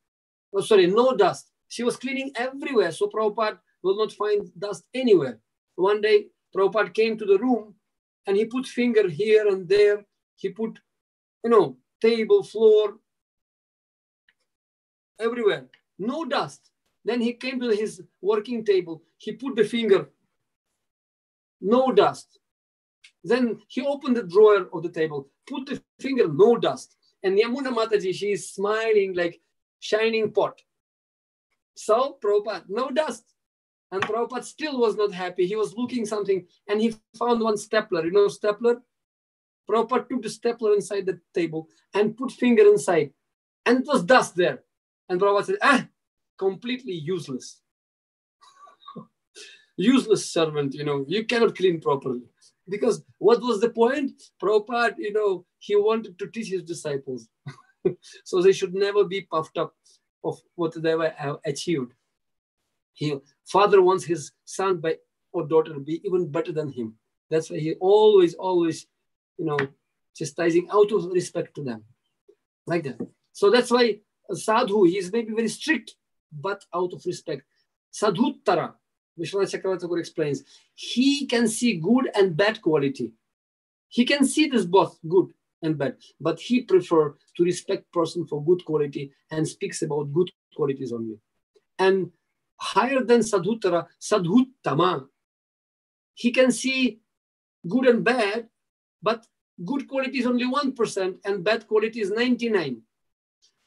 Oh, sorry, no dust. She was cleaning everywhere, so Prabhupada will not find dust anywhere. One day, Prabhupada came to the room, and he put finger here and there. He put, table, floor, everywhere. No dust. Then he came to his working table. He put the finger. No dust. Then he opened the drawer of the table, put the finger, no dust. And Yamuna Mataji, she is smiling like shining pot. So Prabhupada, no dust. And Prabhupada still was not happy. He was looking something and he found one stapler. Stapler? Prabhupada took the stapler inside the table and put finger inside. And it was dust there. And Prabhupada said, completely useless. Useless servant, you cannot clean properly. Because what was the point? Prabhupada, he wanted to teach his disciples. So they should never be puffed up of what they have achieved. Father wants his son or daughter to be even better than him. That's why he always, chastising out of respect to them. Like that. So that's why a sadhu, he is maybe very strict, but out of respect. Sadhuttara, Vishwanath Chakravarti Thakur explains, he can see good and bad quality. He can see this both good and bad, but he prefers to respect person for good quality and speaks about good qualities only. And higher than Sadhuttara, Sadhuttama, he can see good and bad, but good quality is only 1% and bad quality is 99%.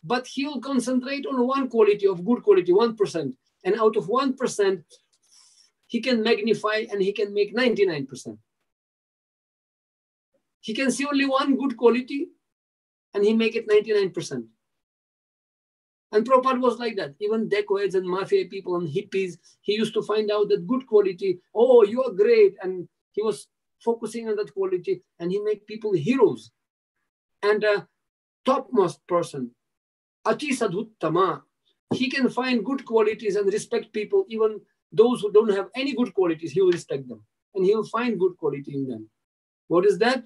But he will concentrate on one quality of good quality, 1%. And out of 1%, he can magnify and he can make 99%. He can see only one good quality and he make it 99%. And Prabhupada was like that. Even dacoits and mafia people and hippies, he used to find out that good quality, oh, you are great. And he was focusing on that quality and he made people heroes. And a topmost person, Ati Sadhuttama, he can find good qualities and respect people, even those who don't have any good qualities, he will respect them. And he will find good quality in them. What is that?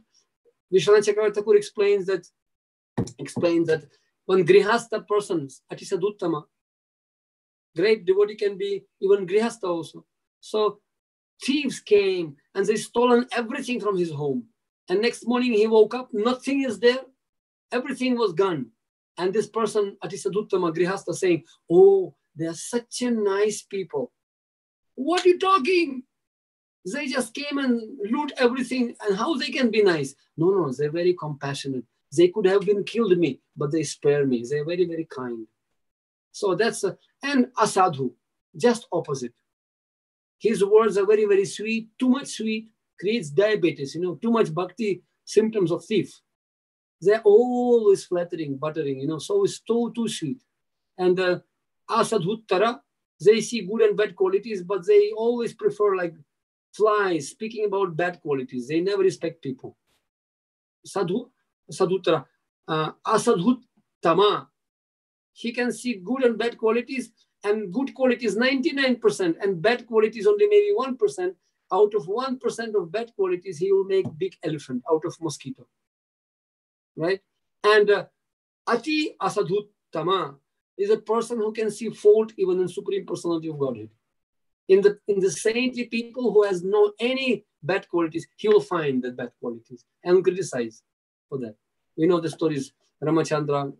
Vishwanath Chakravarti Thakur explains that when grihastha persons, Ati Sadhuttama, great devotee can be even grihastha also. So thieves came and they stolen everything from his home. And next morning he woke up, nothing is there, everything was gone. And this person, Atisaduttama Grihastha, saying, oh, they are such a nice people. What are you talking? They just came and loot everything, and how they can be nice? No, they're very compassionate. They could have been killed me, but they spare me. They're very, very kind. So that's, and Asadhu, just opposite. His words are very, very sweet. Too much sweet creates diabetes, too much bhakti, symptoms of thief. They're always flattering, buttering, so it's too sweet. And Asadhuttara, they see good and bad qualities, but they always prefer like flies, speaking about bad qualities. They never respect people. Sadhuttara, Asadhuttama, he can see good and bad qualities, and good qualities 99%, and bad qualities only maybe 1%. Out of 1% of bad qualities, he will make big elephant out of mosquito. Right? And Ati Asadhuttama is a person who can see fault even in Supreme Personality of Godhead. In the saintly people who has no any bad qualities, he will find the bad qualities and criticize for that. We know the stories. Ramachandra,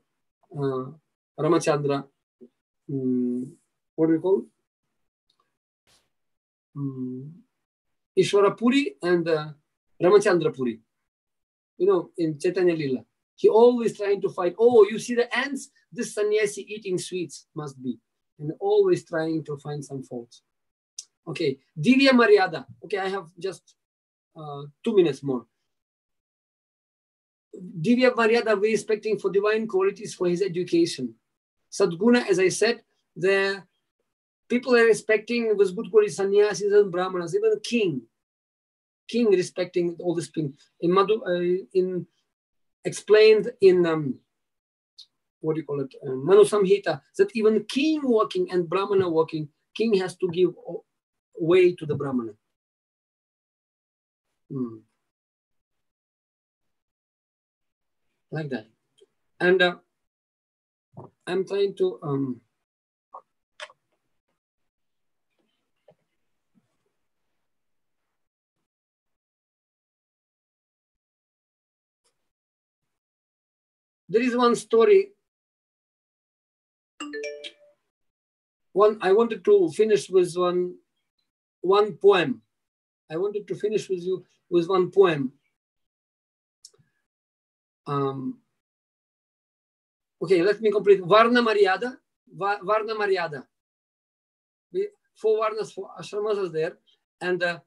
what do we call? Ishwara Puri and Ramachandra Puri. In Chaitanya Lila. He always trying to fight. Oh, you see the ants? This sannyasi eating sweets must be. And always trying to find some faults. Okay, Divya Maryada. Okay, I have just 2 minutes more. Divya Maryada, we expecting for divine qualities for his education. Sadguna, as I said, the people are respecting with good qualities, sannyasis and brahmanas, even king respecting all this thing. In explained in what do you call it? Manu Samhita, that even king walking and brahmana walking, king has to give way to the brahmana. Like that. And I'm trying to there is one story. I wanted to finish with one poem. I wanted to finish with you with one poem. Okay, let me complete. Varna Maryada. Varna Maryada. 4 Varnas, 4 ashramas are there. And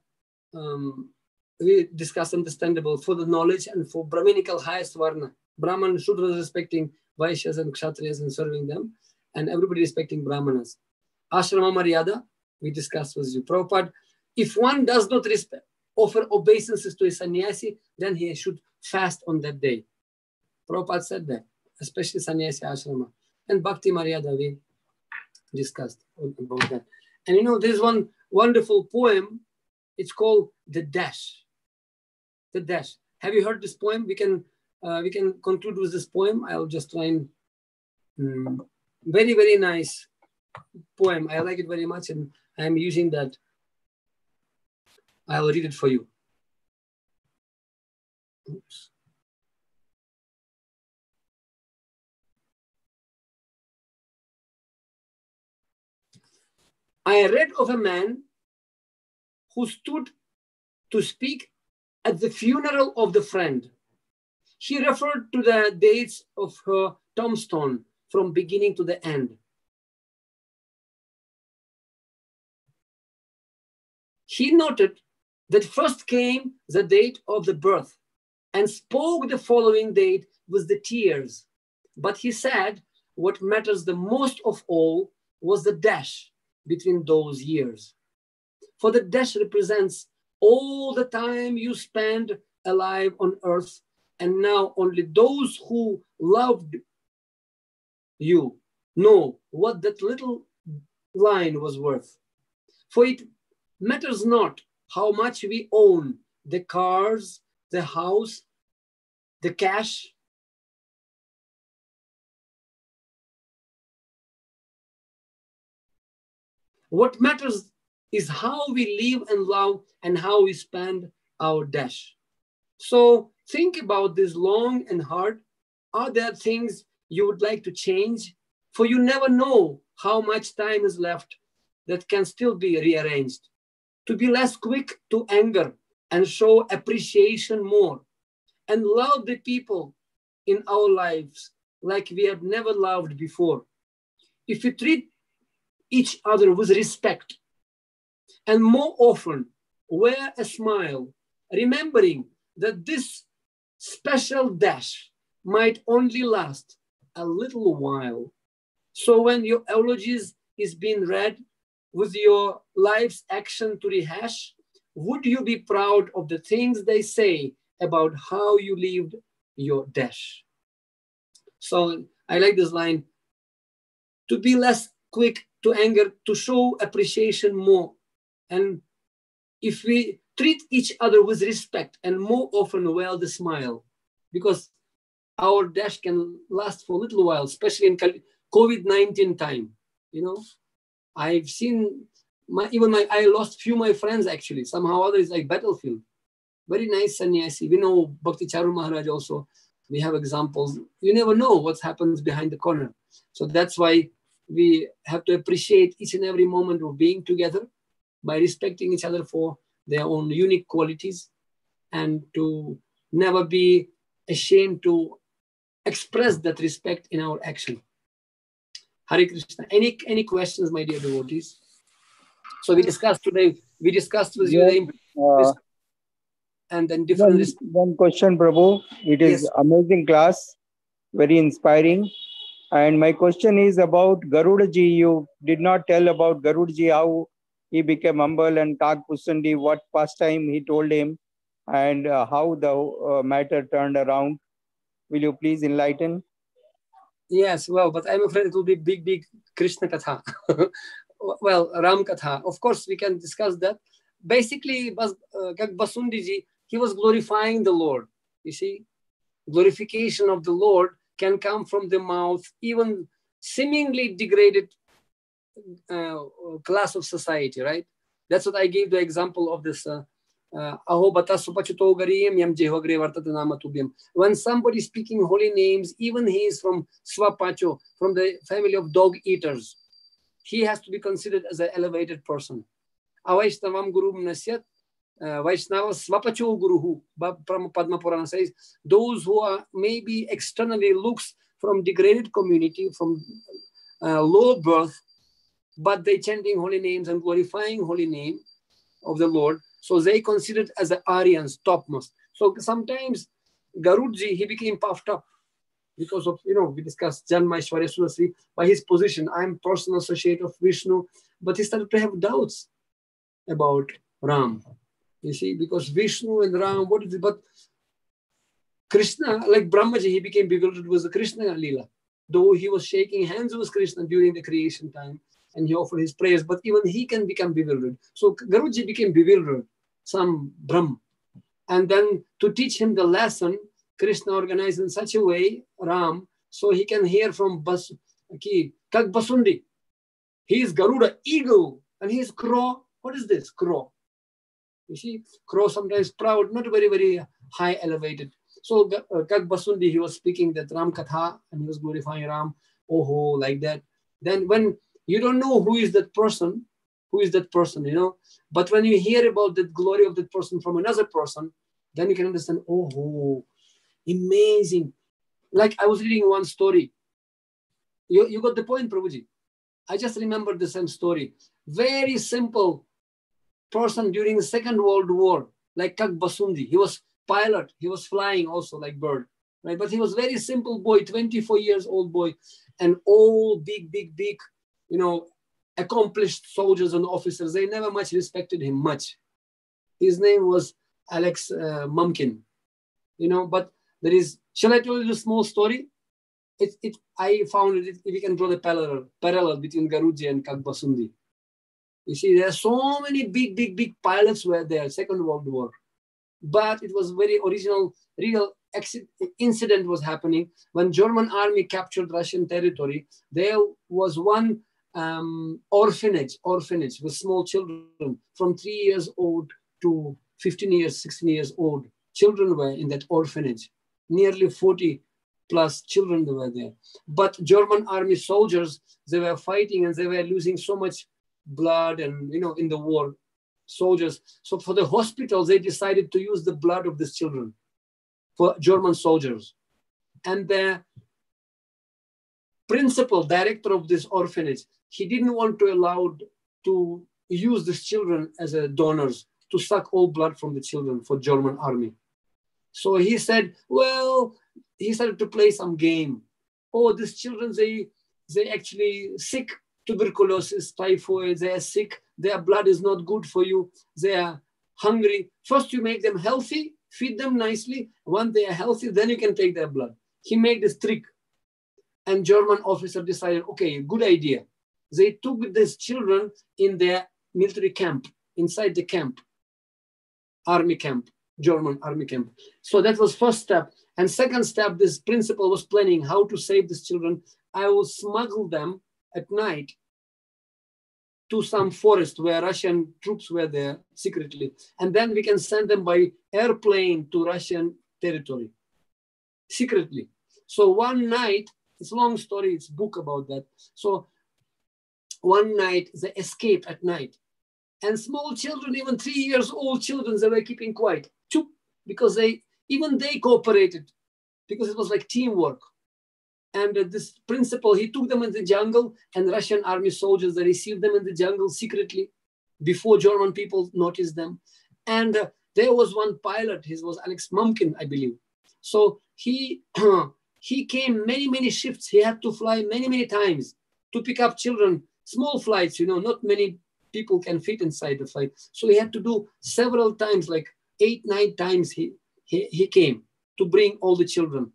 we discussed understandable for the knowledge and for Brahminical highest Varna. Brahman, Shudras respecting Vaishyas and Kshatriyas and serving them. And everybody respecting Brahmanas. Ashrama Maryada, we discussed with you. Prabhupada, if one does not offer obeisances to a sannyasi, then he should fast on that day. Prabhupada said that, especially sannyasi ashrama. And Bhakti Maryada, we discussed about that. And there's one wonderful poem. It's called The Dash. The Dash. Have you heard this poem? We can conclude with this poem. I'll just try and very, very nice poem. I like it very much, and I'm using that. I'll read it for you. Oops. I read of a man who stood to speak at the funeral of the friend. He referred to the dates of her tombstone from beginning to the end. He noted that first came the date of the birth and spoke the following date with the tears. But he said what matters the most of all was the dash between those years. For the dash represents all the time you spend alive on earth, and now only those who loved you know what that little line was worth. For it matters not how much we own, the cars, the house, the cash. What matters is how we live and love and how we spend our dash. So think about this long and hard. Are there things you would like to change? For you never know how much time is left that can still be rearranged. To be less quick to anger and show appreciation more and love the people in our lives like we have never loved before. If we treat each other with respect and more often wear a smile, remembering that this special dash might only last a little while. So when your eulogies is being read with your life's action to rehash, would you be proud of the things they say about how you lived your dash? So I like this line, to be less quick to anger, to show appreciation more. And if we treat each other with respect and more often wear the smile, because our dash can last for a little while, especially in COVID-19 time. You know, I've seen I lost few of my friends actually. Somehow others like battlefield. Very nice sannyasi. We know Bhakti Charu Maharaj also. We have examples. You never know what happens behind the corner. So that's why we have to appreciate each and every moment of being together by respecting each other for their own unique qualities and to never be ashamed to express that respect in our action. Hare Krishna. Any questions, my dear devotees? So we discussed today, with you the and then different... One question, Prabhu. It is yes. Amazing class, very inspiring. And my question is about Garuda Ji. You did not tell about Garuda Ji, how he became humble, and Kag Pusandi, what pastime he told him, and how the matter turned around. Will you please enlighten? Yes, well, but I'm afraid it will be big Krishna Katha. Well, Ram Katha. Of course, we can discuss that. Basically, Kag Basundi Ji, he was glorifying the Lord. You see, glorification of the Lord can come from the mouth, even seemingly degraded class of society, right? That's what I gave the example of this. When somebody is speaking holy names, even he is from Swapacho, from the family of dog eaters, he has to be considered as an elevated person. Avaishnavam Guru Nasyat, Vaishnava Swapacho Guruhu, Padma Purana says, those who are maybe externally looks from degraded community, from low birth, but they chanting holy names and glorifying holy name of the Lord. So they considered as the Aryans, topmost. So sometimes Garudji, he became puffed up because of, we discussed Janma Ishwarya Surasri, by his position. I'm personal associate of Vishnu, but he started to have doubts about Ram. You see, because Vishnu and Ram, what is it? But Krishna, like Brahmaji, he became bewildered with the Krishna Leela. Though he was shaking hands with Krishna during the creation time, and he offered his prayers, but even he can become bewildered. So Garuji became bewildered, some Brahm. And then to teach him the lesson, Krishna organized in such a way, Ram, so he can hear from Kag Basundi. He is Garuda, eagle, and he is crow. What is this? Crow. You see, crow sometimes proud, not very, very high elevated. So Kag Basundi, he was speaking that Ram Katha, and he was glorifying Ram, like that. Then when you don't know who is that person, but when you hear about the glory of that person from another person, then you can understand, amazing. Like I was reading one story. You got the point, Prabhuji. I just remembered the same story. Very simple person during the Second World War, like Kag Basundi. He was pilot. He was flying also like bird, right? But he was very simple boy, 24 years old boy, and all big, accomplished soldiers and officers. They never much respected him much. His name was Alex Mumkin, but there is, shall I tell you the small story? I found it, if you can draw the parallel between Garuji and Kag Basundi. You see, there are so many big pilots were there, Second World War. But it was very real incident was happening when German army captured Russian territory. There was one orphanage with small children from 3 years old to 15 years, 16 years old. Children were in that orphanage. Nearly 40 plus children were there. But German army soldiers, they were fighting and they were losing so much blood and, in the war, soldiers. So for the hospitals, they decided to use the blood of these children for German soldiers. And the principal director of this orphanage, he didn't want to allow to use these children as donors to suck all blood from the children for German army. So he said, well, he started to play some game. Oh, these children, they actually sick, tuberculosis, typhoid, they are sick, their blood is not good for you, they are hungry. First you make them healthy, feed them nicely. Once they are healthy, then you can take their blood. He made this trick. And German officer decided, okay, good idea. They took these children in their military camp, inside the camp, army camp, German army camp. So that was first step. And second step, this principal was planning how to save these children. I will smuggle them at night to some forest where Russian troops were there secretly. And then we can send them by airplane to Russian territory, secretly. So one night, it's a long story, it's a book about that. So one night, they escaped at night. And small children, even 3 years old children, they were keeping quiet. Because even they cooperated, because it was like teamwork. And this principal, he took them in the jungle, and Russian army soldiers, they received them in the jungle secretly before German people noticed them. And there was one pilot, his was Alex Mumkin, I believe. So he came many shifts. He had to fly many times to pick up children, small flights, not many people can fit inside the flight. So he had to do several times, like 8-9 times he came to bring all the children.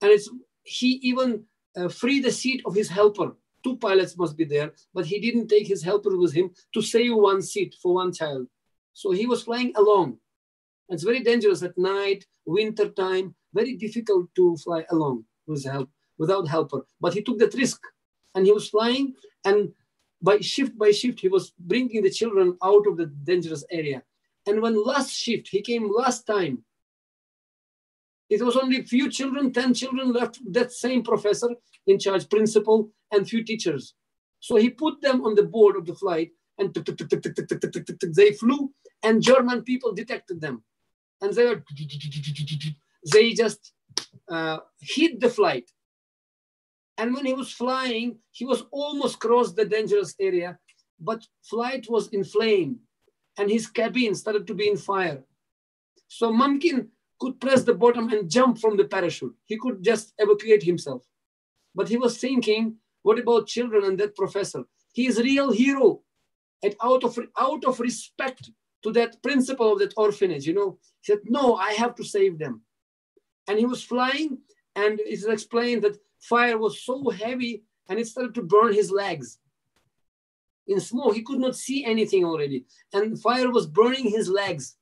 And he even freed the seat of his helper. 2 pilots must be there, but he didn't take his helper with him to save one seat for one child. So he was flying alone. It's very dangerous at night, winter time, very difficult to fly alone without helper. But he took that risk and he was flying, and by shift, he was bringing the children out of the dangerous area. And when last shift, he came last time, it was only few children, 10 children left, that same professor in charge, principal, and few teachers. So he put them on the board of the flight, and they flew, and German people detected them. And they just hit the flight. And when he was flying, he was almost crossed the dangerous area, but flight was in flame, and his cabin started to be in fire. So Mumkin could press the button and jump from the parachute. He could just evacuate himself. But he was thinking, what about children and that professor? He is a real hero. And out of respect to that principal of that orphanage, he said, no, I have to save them. And he was flying, and it is explained that fire was so heavy and it started to burn his legs. In smoke, he could not see anything already. And fire was burning his legs.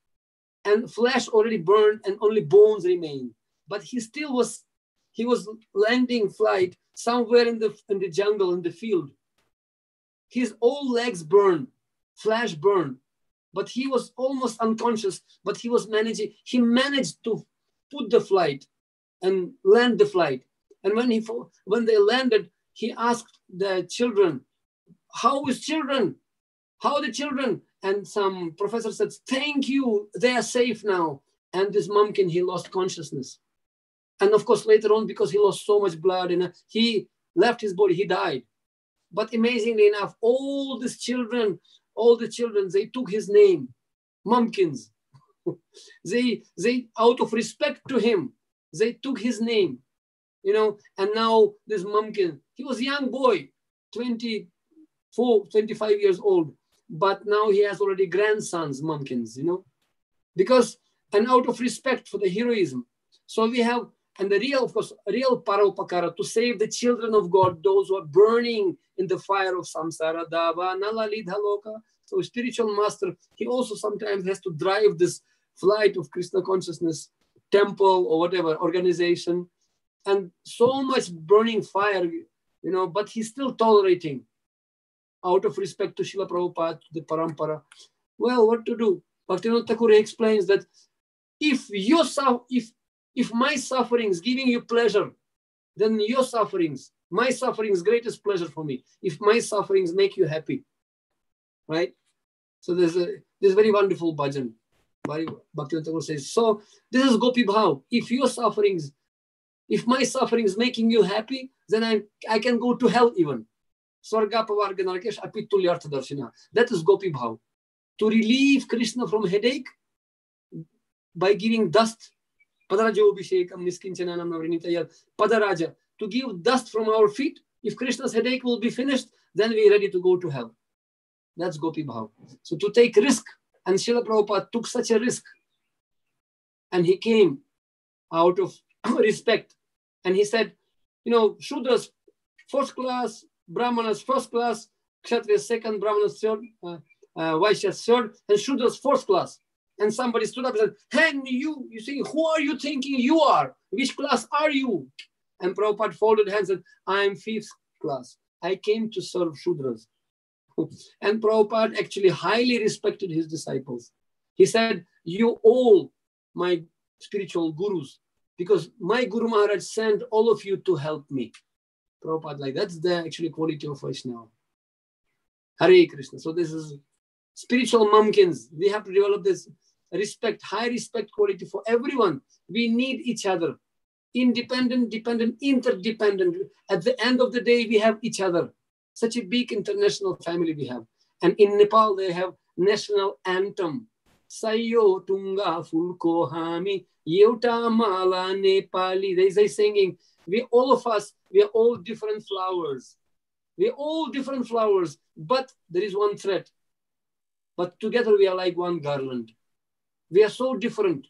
And flesh already burned and only bones remained. But he was landing flight somewhere in the jungle, in the field. His old legs burned, flesh burned. But he was almost unconscious, but he managed to put the flight and land the flight. And when they landed, he asked the children, how is children? How are the children? And some professor said, thank you, they are safe now. And this Mumkin, he lost consciousness. And of course, later on, because he lost so much blood, and he left his body, he died. But amazingly enough, all the children, they took his name, Mumkins. they, out of respect to him, they took his name, and now this Mumkin, he was a young boy, 24, 25 years old, but now he has already grandsons, Mumkins, because, and out of respect for the heroism. So we have, and the real, of course, real Paropakara, to save the children of God, those who are burning in the fire of samsara, dava, nalalidhaloka. So spiritual master, he also sometimes has to drive this flight of Krishna consciousness, temple or whatever, organization, and so much burning fire, but he's still tolerating. out of respect to Srila Prabhupada, to the Parampara. Well, what to do? Bhaktivinoda Thakur explains that if my sufferings giving you pleasure, then your sufferings, my sufferings, greatest pleasure for me. If my sufferings make you happy, right? So there's very wonderful bhajan. Bhaktivinoda Thakur says, so this is Gopi Bhav. If my sufferings making you happy, then I can go to hell even. Swarga Pavarga Narakesh Apitulyartha Darshina. That is Gopi Bhav. To relieve Krishna from headache by giving dust. Padaraja Abhishekam Niskinchananam Navrinitaya. Padaraja. To give dust from our feet. If Krishna's headache will be finished, then we are ready to go to hell. That's Gopi Bhav. So to take risk. And Srila Prabhupada took such a risk. And he came out of respect. And he said, Shudras first class, Brahmanas first class, Kshatriyas second, Brahmanas third, Vaishyas third, and Shudras first class. And somebody stood up and said, hey, you see, who are you thinking you are? Which class are you? And Prabhupada folded hands and said, I am fifth class. I came to serve Shudras. And Prabhupada actually highly respected his disciples. He said, you all my spiritual gurus, because my Guru Maharaj sent all of you to help me. Prabhupada, like that's the actually quality of Vaishnava. Hare Krishna. So this is spiritual mumkins. We have to develop this respect, high respect quality for everyone. We need each other. Independent, dependent, interdependent. At the end of the day, we have each other. Such a big international family we have. And in Nepal, they have national anthem. Sayo Tunga Fulko Hami Yeuta Mala Nepali. They singing. All of us, we are all different flowers. We are all different flowers, but there is one thread. But together we are like one garland. We are so different,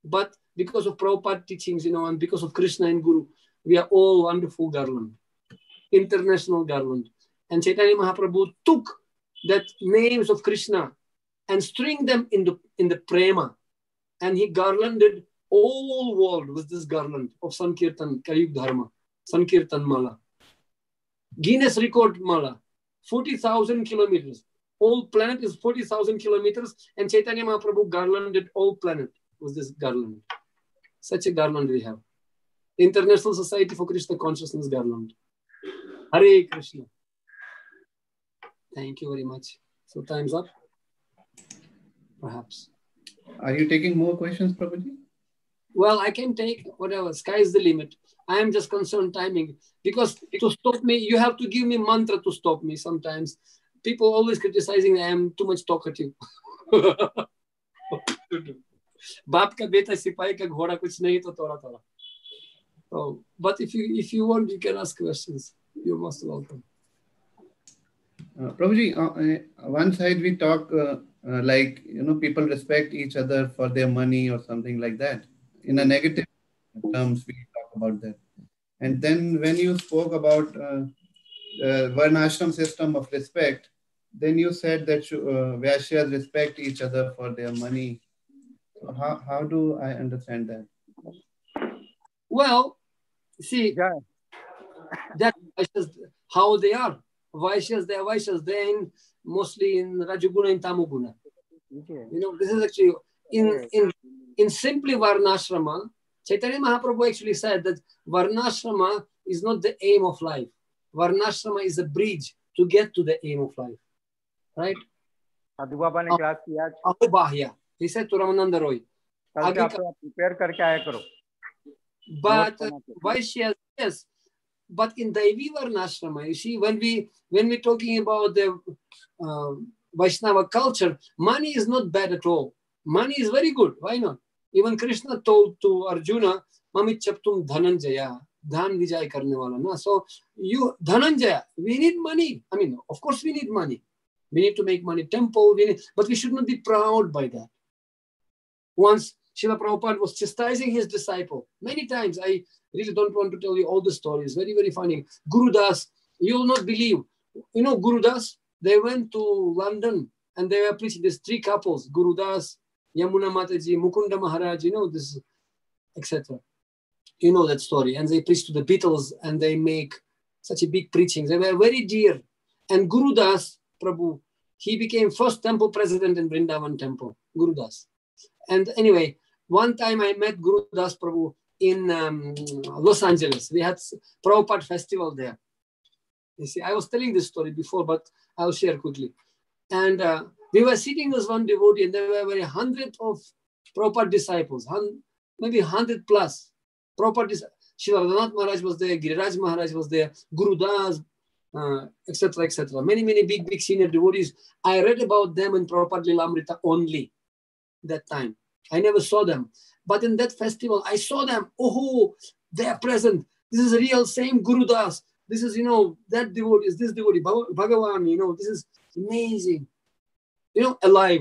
but because of Prabhupada teachings, and because of Krishna and Guru, we are all wonderful garland, international garland. And Chaitanya Mahaprabhu took that names of Krishna and string them in the prema, and he garlanded all world with this garland of Sankirtan, Kaliyug Dharma, Sankirtan Mala. Guinness record Mala, 40,000 kilometers. All planet is 40,000 kilometers, and Chaitanya Mahaprabhu garlanded all planet with this garland. Such a garland we have. International Society for Krishna Consciousness garland. Hare Krishna. Thank you very much. So time's up. Perhaps. Are you taking more questions, Prabhuji? Well, I can take whatever. Sky is the limit. I am just concerned timing. Because to stop me, you have to give me mantra to stop me sometimes. People always criticizing I am too much talkative. Baap ka beta sipai ka ghoda kuch nahi to tora tora. So, but if you want, you can ask questions. You're most welcome. Prabhuji, one side we talk like, people respect each other for their money or something like that. In a negative terms, we talk about that. And then when you spoke about Varnashram system of respect, then you said that Vaishyas respect each other for their money. So how do I understand that? Well, see, that's how they are. Vaishyas, they are Vaishyas. They're mostly in Rajaguna and Tamoguna. This is actually in simply Varnashrama. Chaitanya Mahaprabhu actually said that Varnashrama is not the aim of life. Varnashrama is a bridge to get to the aim of life. Right? Bahya. He said to Ramananda Roy. But Vaishyas, yes. But in Daivi Varnashrama, you see, when we're talking about the Vaishnava culture, money is not bad at all. Money is very good. Why not? Even Krishna told to Arjuna, Mamit Chaptum Dhananjaya, Dhan Vijay Karne wala na. So you, Dhananjaya, we need money. I mean, of course we need money. We need to make money, temple, but we should not be proud by that. Once Srila Prabhupada was chastising his disciple. Many times, I really don't want to tell you all the stories. Very, very funny. Guru Das, you will not believe. Guru Das, they went to London and they were preaching. There's three couples, Guru Das, Yamuna Mataji, Mukunda Maharaj, this, etc. You know that story. And they preach to the Beatles and they make such a big preaching. They were very dear. And Guru Das Prabhu, he became first temple president in Vrindavan temple, Guru Das. And anyway, one time I met Guru Das Prabhu in Los Angeles. We had Prabhupada festival there. You see, I was telling this story before, but I'll share quickly. And we were sitting as one devotee, and there were 100 of Prabhupada disciples, maybe 100 plus. Prabhupada disciples. Shiva Radhanath Maharaj was there, Giriraj Maharaj was there, Guru Das, etc., etc. Many, many big senior devotees. I read about them in Prabhupada Lilamrita only that time. I never saw them. But in that festival, I saw them. Oh, they are present. This is a real same Guru Das. This is, that devotee is this devotee, Bhagavan, this is amazing. Alive.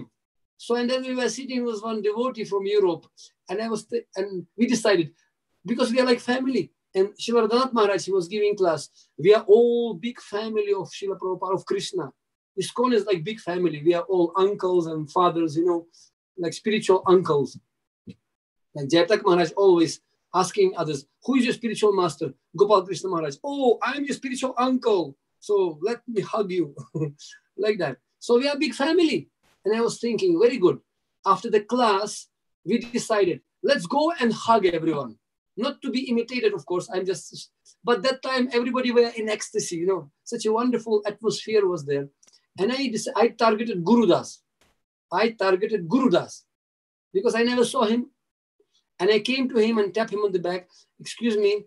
So, and then we were sitting with one devotee from Europe, and and we decided, because we are like family. And Shiva Radhanath Maharaj, he was giving class. We are all big family of Srila Prabhupada, of Krishna. ISKCON is like big family. We are all uncles and fathers, like spiritual uncles. Like Jayatak Maharaj always asking others, who is your spiritual master? Gopal Krishna Maharaj. Oh, I'm your spiritual uncle. So let me hug you. Like that. So we are a big family. And I was thinking, very good. After the class, we decided, let's go and hug everyone. Not to be imitated, of course. But that time, everybody were in ecstasy, Such a wonderful atmosphere was there. And I targeted Guru Das. Because I never saw him. And I came to him and tapped him on the back. Excuse me.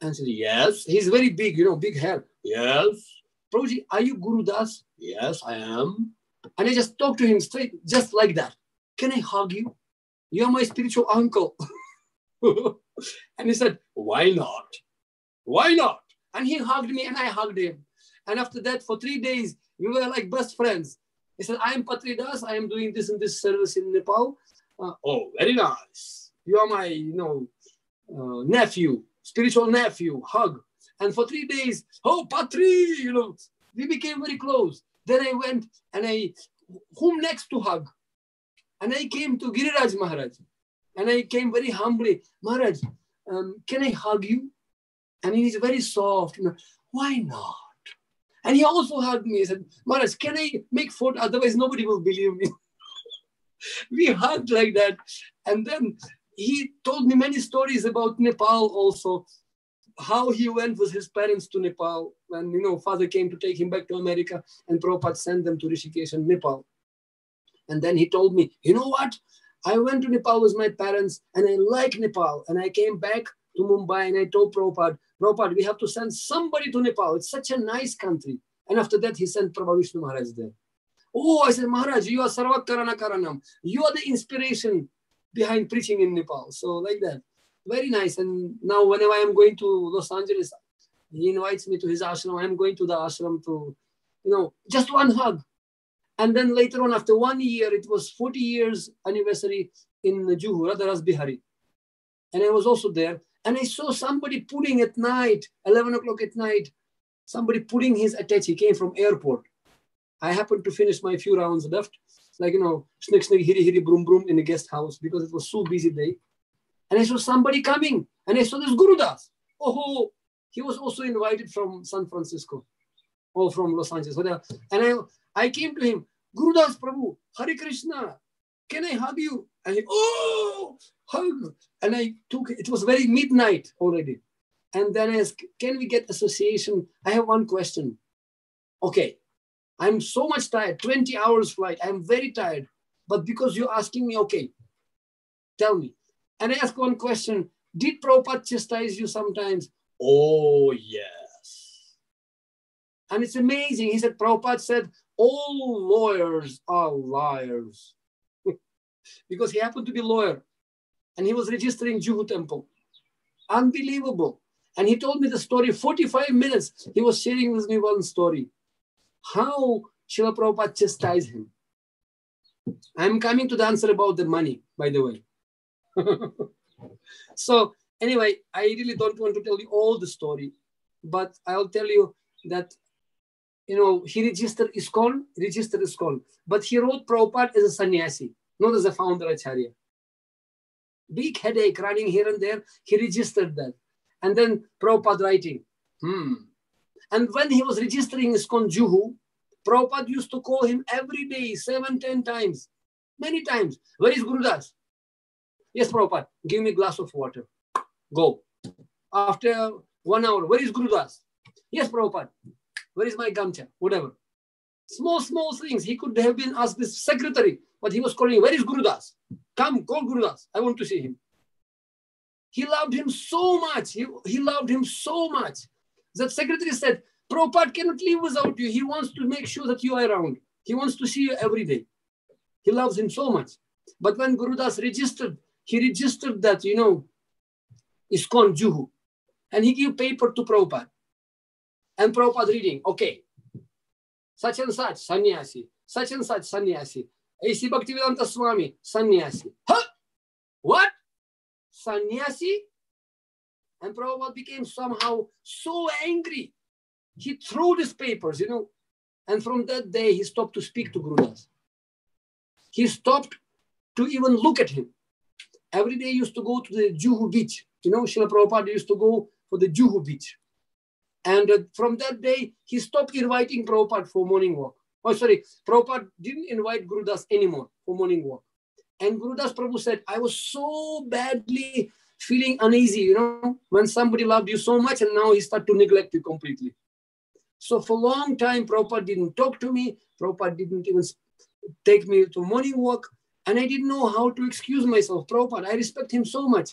And said, yes. He's very big, big hair. Yes. Prabhuji, are you Guru Das? Yes, I am. And I just talked to him straight, just like that. Can I hug you? You're my spiritual uncle. And he said, why not? Why not? And he hugged me and I hugged him. And after that, for 3 days, we were like best friends. He said, I am Patri Das. I am doing this and this service in Nepal. Oh, very nice. You are my, nephew, spiritual nephew, hug. And for 3 days, oh, Patri, we became very close. Then I went and whom next to hug? And I came to Giriraj Maharaj. And I came very humbly, Maharaj, can I hug you? And he's very soft. Why not? And he also hugged me. He said, Maharaj, can I make photo? Otherwise, nobody will believe me. We hugged like that. And then he told me many stories about Nepal also. How he went with his parents to Nepal when, father came to take him back to America and Prabhupada sent them to Rishikesh and Nepal. And then he told me, you know what? I went to Nepal with my parents and I like Nepal. And I came back to Mumbai and I told Prabhupada, we have to send somebody to Nepal. It's such a nice country. And after that, he sent Prabhu Vishnu Maharaj there. Oh, I said, Maharaj, you are Sarva Karana Karanam. You are the inspiration behind preaching in Nepal. So like that. Very nice. And now whenever I am going to Los Angeles, he invites me to his ashram. I am going to the ashram to, just one hug. And then later on, after 1 year, it was 40 years anniversary in Juhu, Radharas Bihari. And I was also there. And I saw somebody pulling at night, 11 o'clock at night, somebody pulling his attach. He came from airport. I happened to finish my few rounds left, like, snick, snick, hiri, hiri, broom, broom in the guest house because it was so busy day. And I saw somebody coming and I saw this Guru Das. Oh, he was also invited from San Francisco or from Los Angeles. And I came to him, Guru Das Prabhu, Hare Krishna, can I hug you? And he, hug. And I took, it was very midnight already. And then I asked, can we get association? I have one question. Okay, I'm so much tired, 20 hours flight. I'm very tired. But because you're asking me, okay, tell me. And I asked one question, did Prabhupada chastise you sometimes? Oh, yes. And it's amazing. He said, Prabhupada said, all lawyers are liars. Because he happened to be a lawyer. And he was registering Juhu temple. Unbelievable. And he told me the story, 45 minutes. He was sharing with me one story. How Srila Prabhupada chastised him. I'm coming to the answer about the money, by the way. So anyway, I really don't want to tell you all the story, but I'll tell you that, he registered ISKCON, but he wrote Prabhupada as a sannyasi, not as a founder acharya. Big headache running here and there. He registered that. And then Prabhupada writing, And And when he was registering ISKCON Juhu, Prabhupada used to call him every day, 7, 10 times, many times. Where is Gurudas? Yes, Prabhupada, give me a glass of water. Go. After 1 hour, where is Gurudas? Yes, Prabhupada. Where is my gamcha? Whatever. Small things. He could have been asked this secretary, but he was calling, where is Gurudas? Come, call Gurudas. I want to see him. He loved him so much. He loved him so much. That secretary said, Prabhupada cannot live without you. He wants to make sure that you are around. He wants to see you every day. He loves him so much. But when Gurudas registered, he registered that, ISKCON Juhu. And he gave paper to Prabhupada. And Prabhupada reading, okay, such and such, sannyasi. Such and such, sannyasi. A.C. Bhaktivedanta Swami, sannyasi. Huh? What? Sannyasi? And Prabhupada became somehow so angry. He threw these papers, And from that day, he stopped to speak to Gurudas. He stopped to even look at him. Every day he used to go to the Juhu beach. Srila Prabhupada used to go for the Juhu beach. And from that day, he stopped inviting Prabhupada for morning walk. Oh, sorry, Prabhupada didn't invite Gurudas anymore for morning walk. And Gurudas Prabhu said, I was so badly feeling uneasy, when somebody loved you so much and now he started to neglect you completely. So for a long time, Prabhupada didn't talk to me. Prabhupada didn't even take me to morning walk. And I didn't know how to excuse myself. Prabhupada, I respect him so much.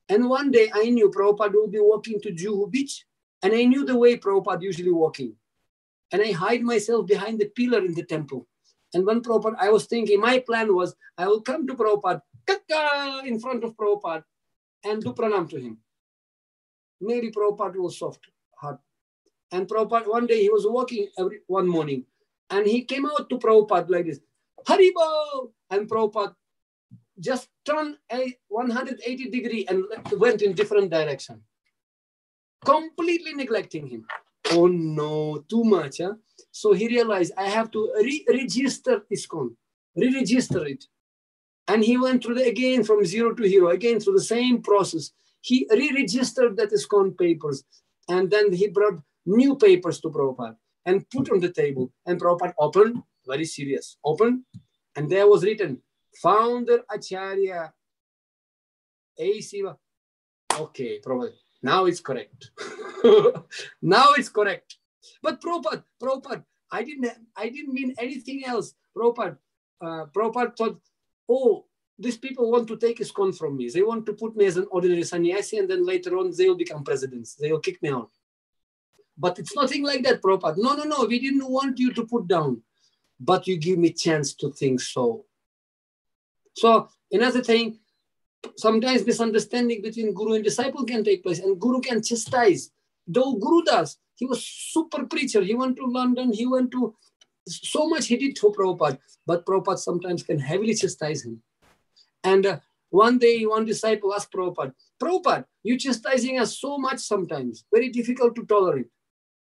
And one day I knew Prabhupada will be walking to Juhu beach. And I knew the way Prabhupada usually walking. And I hide myself behind the pillar in the temple. And when Prabhupada, I was thinking, my plan was, I will come to Prabhupada, in front of Prabhupada, and do pranam to him. Maybe Prabhupada was soft heart. And Prabhupada, one day he was walking one morning, and he came out to Prabhupada like this, Haribol! And Prabhupada just turned a 180 degree and went in different direction, completely neglecting him. Oh no, too much. Huh? So he realized, I have to re-register ISKCON, re-register it. And he went through again from zero to hero, again through the same process. He re-registered that ISKCON papers. And then he brought new papers to Prabhupada and put on the table. And Prabhupada opened, very serious, opened. And there was written, Founder Acharya A. Siva. Okay, Prabhupada, now it's correct. Now it's correct. But Prabhupada, I didn't mean anything else. Prabhupada thought, oh, these people want to take ISKCON from me. They want to put me as an ordinary sannyasi, and then later on they will become presidents. They will kick me out. But it's nothing like that, Prabhupada. No, we didn't want you to put down. But you give me chance to think so. So another thing, sometimes misunderstanding between guru and disciple can take place, and guru can chastise. Though Guru Das, he was super preacher. He went to London. He went to so much he did for Prabhupada. But Prabhupada sometimes can heavily chastise him. And one day, one disciple asked Prabhupada, Prabhupada, you chastising us so much sometimes. Very difficult to tolerate.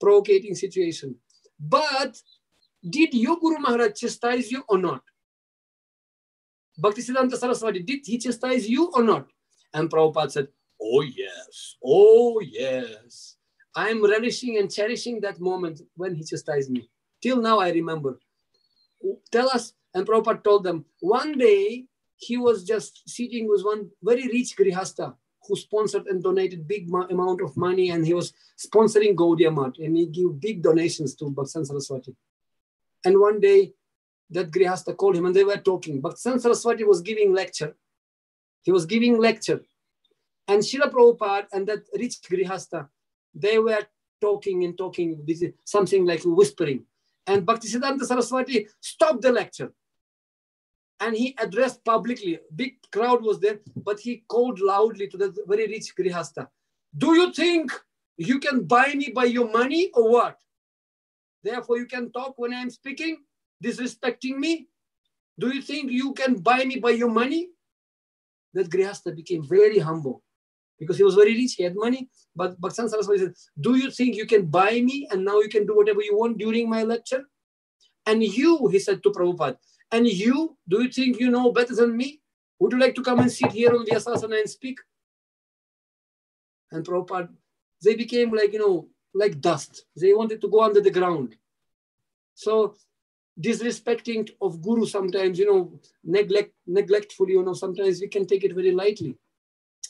Provocating situation. But did your Guru Maharaj chastise you or not? Bhaktisiddhanta Saraswati, did he chastise you or not? And Prabhupada said, oh yes. I am relishing and cherishing that moment when he chastised me. Till now I remember. Tell us, and Prabhupada told them, one day he was just sitting with one very rich Grihastha who sponsored and donated big amount of money, and he was sponsoring Gaudiya Math, and he gave big donations to Bhaktisiddhanta Saraswati. And one day, that Grihastha called him and they were talking. Bhaktisiddhanta Saraswati was giving lecture. He was giving lecture. And Srila Prabhupada and that rich Grihastha, they were talking, something like whispering. And Bhaktisiddhanta Saraswati stopped the lecture. And he addressed publicly. Big crowd was there, but he called loudly to the very rich Grihastha. Do you think you can buy me by your money or what? Therefore, you can talk when I'm speaking, disrespecting me. Do you think you can buy me by your money? That Grihastha became very humble because he was very rich, he had money. But Bhaktisiddhanta Saraswati said, do you think you can buy me and now you can do whatever you want during my lecture? And you, he said to Prabhupada, and you, do you think you know better than me? Would you like to come and sit here on Vyasasana and speak? And Prabhupada, they became like, like dust. They wanted to go under the ground. So disrespecting of Guru sometimes, neglectfully, sometimes we can take it very lightly.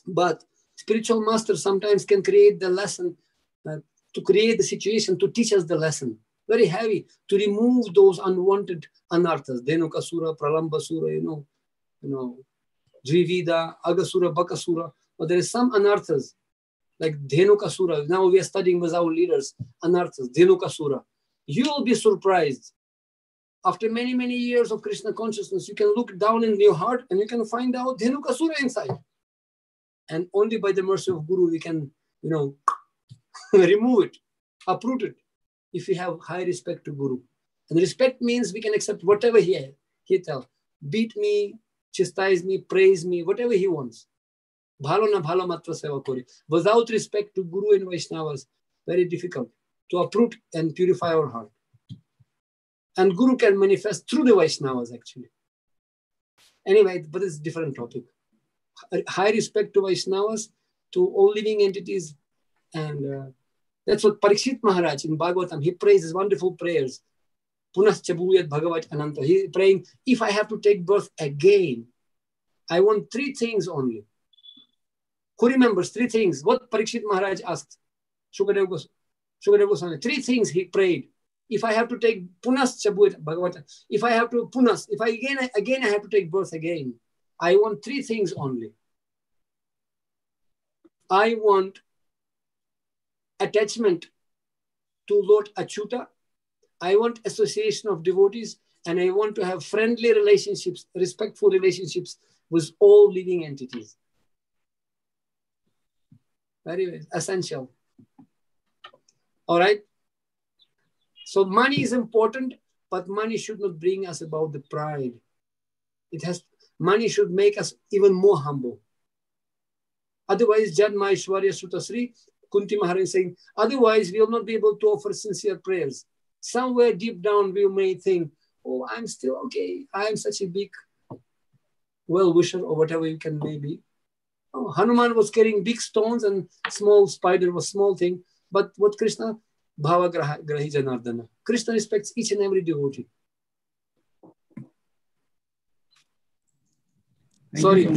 But spiritual master sometimes can create the lesson, to create the situation, to teach us the lesson. Very heavy, to remove those unwanted anarthas. Dhenukasura, Pralambasura, Dvivida, Agasura, Bakasura. But there is some anarthas, like Dhenukasura. Now we are studying with our leaders, anarthas, Dhenukasura. You will be surprised. After many, many years of Krishna consciousness, you can look down in your heart and you can find out Dhenukasura inside. And only by the mercy of Guru we can, remove it, uproot it, if we have high respect to Guru. And respect means we can accept whatever he tells. Beat me, chastise me, praise me, whatever he wants. Bhalo na bhalo matra seva kori. Without respect to Guru and Vaishnavas, very difficult to uproot and purify our heart. And Guru can manifest through the Vaishnavas actually. Anyway, but it's a different topic. High respect to Vaishnavas, to all living entities. And that's what Parikshit Maharaj in Bhagavatam, he prays his wonderful prayers. Punascha bhuyat bhagavat ananta. He praying, if I have to take birth again, I want 3 things only. Who remembers 3 things? What Parikshit Maharaj asked? Shukadev Goswami. 3 things he prayed. If I have to take punascha bhuyat bhagavat, if I have to again I have to take birth again, I want 3 things only. I want attachment to Lord Achyuta. I want association of devotees, and I want to have friendly relationships, respectful relationships with all living entities. Very essential. All right. So money is important, but money should not bring us about the pride. Money should make us even more humble. Otherwise, Janma Ishwarya Sutasri, Kunti Maharani is saying, otherwise we will not be able to offer sincere prayers. Somewhere deep down we may think, oh, I'm still okay. I'm such a big well-wisher or whatever you can maybe. Oh, Hanuman was carrying big stones and small spider was small thing. But what Krishna? Bhava Grahi Janardana. Krishna respects each and every devotee. Sorry,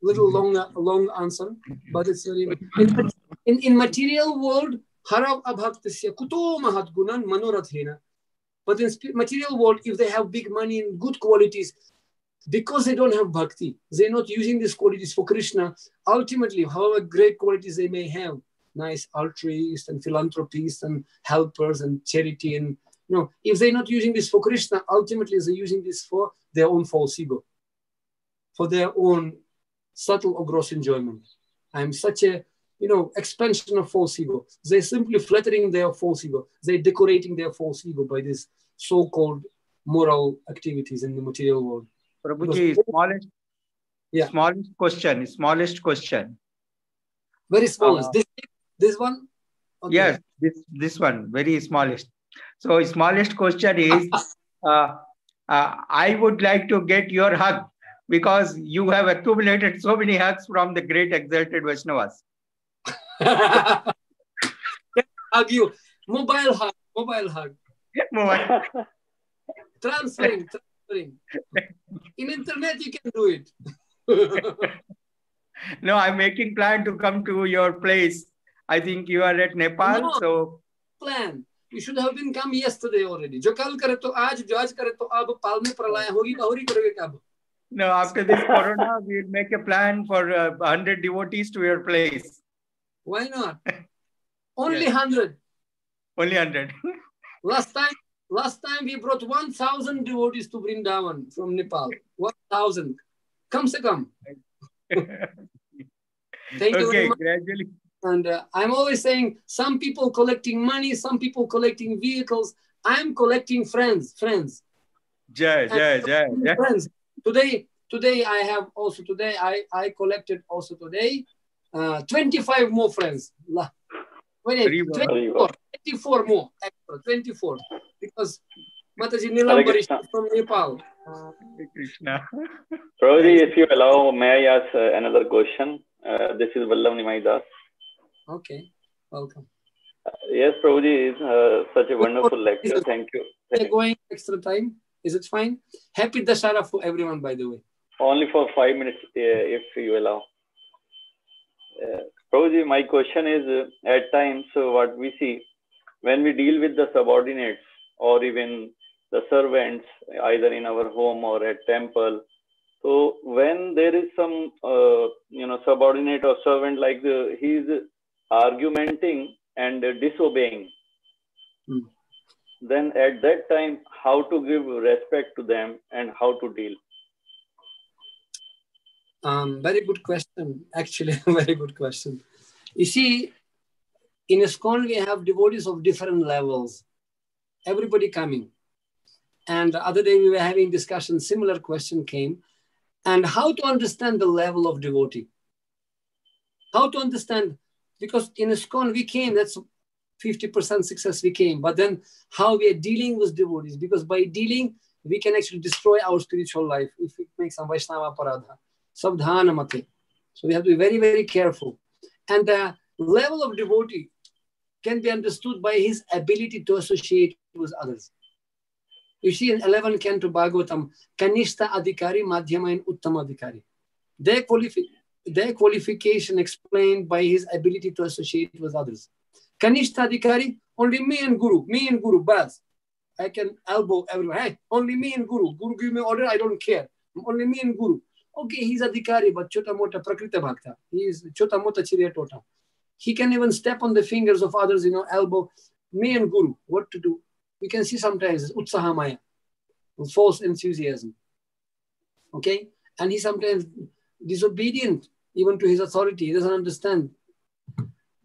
little long answer, but it's very. In material world, harav abhaktasya kuto mahat gunan manorathena. But in material world, if they have big money and good qualities, because they don't have bhakti, they're not using these qualities for Krishna. Ultimately, however great qualities they may have, nice altruists and philanthropists and helpers and charity, and if they're not using this for Krishna, ultimately they're using this for their own false ego, for their own subtle or gross enjoyment. I'm such a expansion of false ego. They're simply flattering their false ego. They're decorating their false ego by these so-called moral activities in the material world. Prabhuji, smallest question. Very smallest. This one? Okay. Yes, this one, very smallest. So smallest question is, I would like to get your hug because you have accumulated so many hugs from the great exalted Vaishnavas. Hug you. Mobile hug. Transferring. In internet you can do it. No, I'm making plan to come to your place. I think you are at Nepal, no, so plan. You should have been come yesterday already. Jo kal kare to aaj, jo aaj kare to ab, pal mein pralaya hogi, kahori karoge kab? No, after this corona, we'll make a plan for 100 devotees to your place. Why not? Only 100. Only 100. Last time we brought 1,000 devotees to Vrindavan from Nepal. 1,000. Come se come. Thank you very much. Gradually. And I'm always saying, some people collecting money, some people collecting vehicles. I'm collecting friends. Jai. Friends. Today I have also I collected also today 25 more friends. 24 more extra, 24 because Mataji Nilambari from Nepal. Krishna. Prabhuji, if you allow, may I ask another question? This is Vallav Nimai Das. Okay, welcome. Yes, Prabhuji, is such a wonderful lecture. Thank you. We're going extra time. Is it fine? Happy Dashara for everyone, by the way. Only for 5 minutes, if you allow. Prabhuji, my question is, at times, what we see, when we deal with the subordinates or even the servants, either in our home or at temple, so when there is some, subordinate or servant like he's argumenting and disobeying, then at that time, how to give respect to them and how to deal? Very good question. Actually, very good question. You see, in ISKCON, we have devotees of different levels. Everybody coming. And the other day we were having discussion, similar question came. And how to understand the level of devotee? How to understand, because in ISKCON we came, that's 50% success we came. But then how we are dealing with devotees, because by dealing, we can actually destroy our spiritual life if we make some Vaishnava Paradha. Sabdhana mate. So we have to be very, very careful. And the level of devotee can be understood by his ability to associate with others. You see in 11 Canto Bhagavatam, Kanishta Adhikari, Madhyama and Uttama Adhikari. Their qualification explained by his ability to associate with others. Kanishta Adhikari, only me and Guru, bas. I can elbow everyone. Hey, only me and Guru. Guru give me order, I don't care. Only me and Guru. Okay, he's Adhikari, but Chota Mota Prakrita Bhakta. He is Chota Mota Chiriya Tota. He can even step on the fingers of others, elbow. Me and Guru, what to do? We can see sometimes Utsahamaya, false enthusiasm. Okay? And he sometimes disobedient even to his authority. He doesn't understand.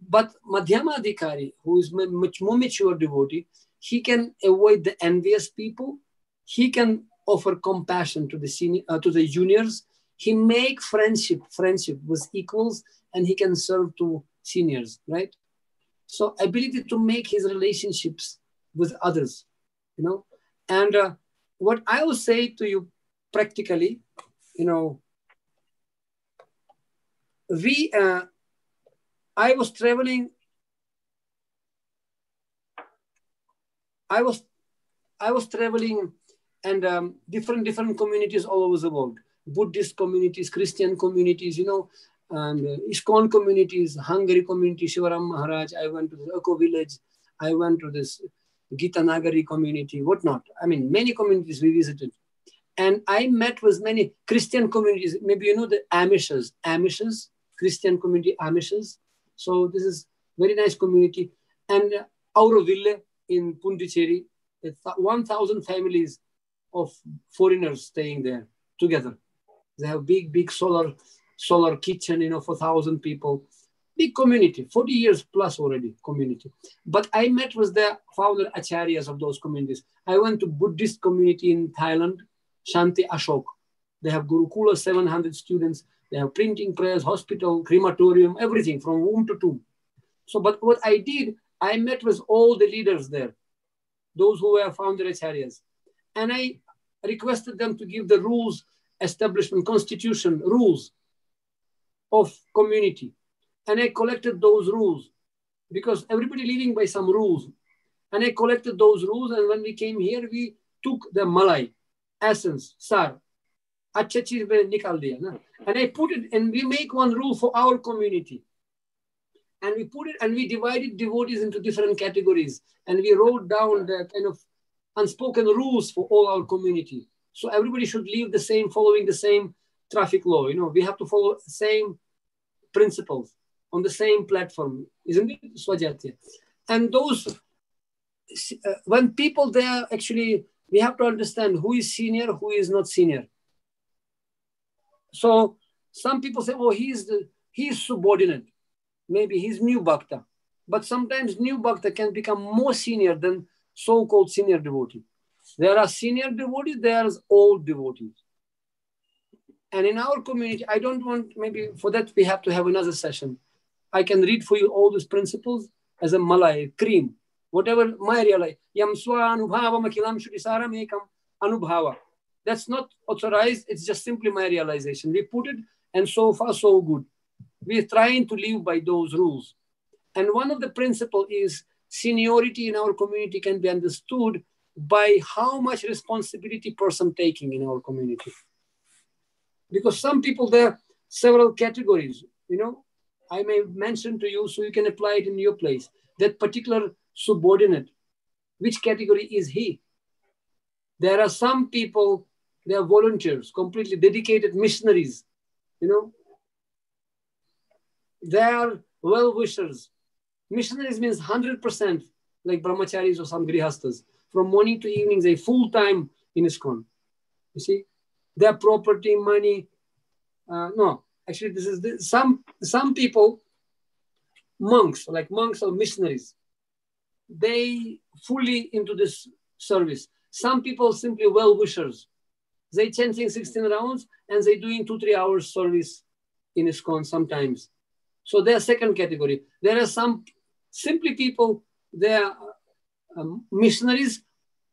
But Madhyama Adhikari, who is much more mature devotee, he can avoid the envious people. He can offer compassion to the juniors. He make friendship with equals, and he can serve to seniors, right? So ability to make his relationships with others, And what I will say to you practically, I was traveling. I was traveling and different communities all over the world. Buddhist communities, Christian communities, and ISKCON communities, Hungary community, Shivaram Maharaj. I went to the Eco Village. I went to this Gita Nagari community, whatnot. I mean, many communities we visited. And I met with many Christian communities. Maybe you know the Amishes, Christian community Amishes. So this is very nice community. And Auroville in Pondicherry, 1,000 families of foreigners staying there together. They have big solar kitchen, for 1,000 people. Big community, 40 years plus already community. But I met with the founder acharyas of those communities. I went to Buddhist community in Thailand, Shanti Ashok. They have Gurukula, 700 students. They have printing press, hospital, crematorium, everything from womb to tomb. So, but what I did, I met with all the leaders there, those who were founder acharyas. And I requested them to give the rules, establishment, constitution, rules of community. And I collected those rules because everybody living by some rules. And I collected those rules. And when we came here, we took the Malay essence, sar. And I put it, and we make one rule for our community. And we put it, and we divided devotees into different categories. And we wrote down the kind of unspoken rules for all our community. So everybody should live the same, following the same traffic law. We have to follow the same principles on the same platform, isn't it? Swajatya. And those, when people there, actually, we have to understand who is senior, who is not senior. So some people say, oh, he's subordinate. Maybe he's new bhakta. But sometimes new bhakta can become more senior than so-called senior devotee. There are senior devotees, there's old devotees. And in our community, I don't want, maybe for that we have to have another session. I can read for you all these principles as a Malay, cream, whatever my realize. Yam swa anubhava makilam shudisaram ekam anubhava. That's not authorized, it's just simply my realization. We put it, and so far so good. We're trying to live by those rules. And one of the principles is seniority in our community can be understood by how much responsibility person taking in our community. Because some people, there are several categories, I may mention to you so you can apply it in your place. That particular subordinate, which category is he? There are some people, they are volunteers, completely dedicated missionaries, They are well-wishers. Missionaries means 100%, like brahmacharis or some grihastas. From morning to evening, they full-time in ISKCON. You see, their property, money. No, actually, this is some people, monks or missionaries, they fully into this service. Some people simply well-wishers. They chanting 16 rounds and they doing 2-3 hours service in ISKCON sometimes. So they're second category. There are some simply people, they are missionaries,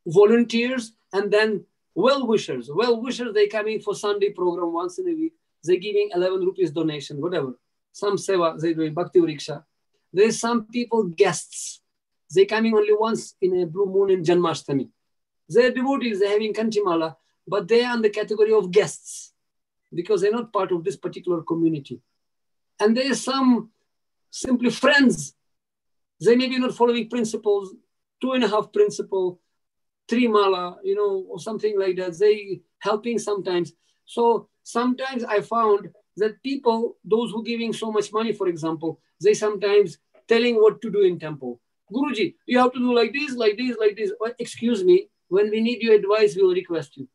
volunteers, and then well-wishers. Well-wishers, they coming for Sunday program once in a week. They giving 11 rupees donation, whatever. Some seva, they doing bhakti vriksha. There's some people, guests. They coming only once in a blue moon in Janmashtami. They're devotees, they're having Kanchimala, but they are in the category of guests because they're not part of this particular community. And there is some simply friends. They may be not following principles, 2.5 principle, 3 mala, or something like that. They helping sometimes. So sometimes I found that people, those who giving so much money, for example, they sometimes telling what to do in temple. Guruji, you have to do like this, like this, like this. Well, excuse me, when we need your advice, we will request you.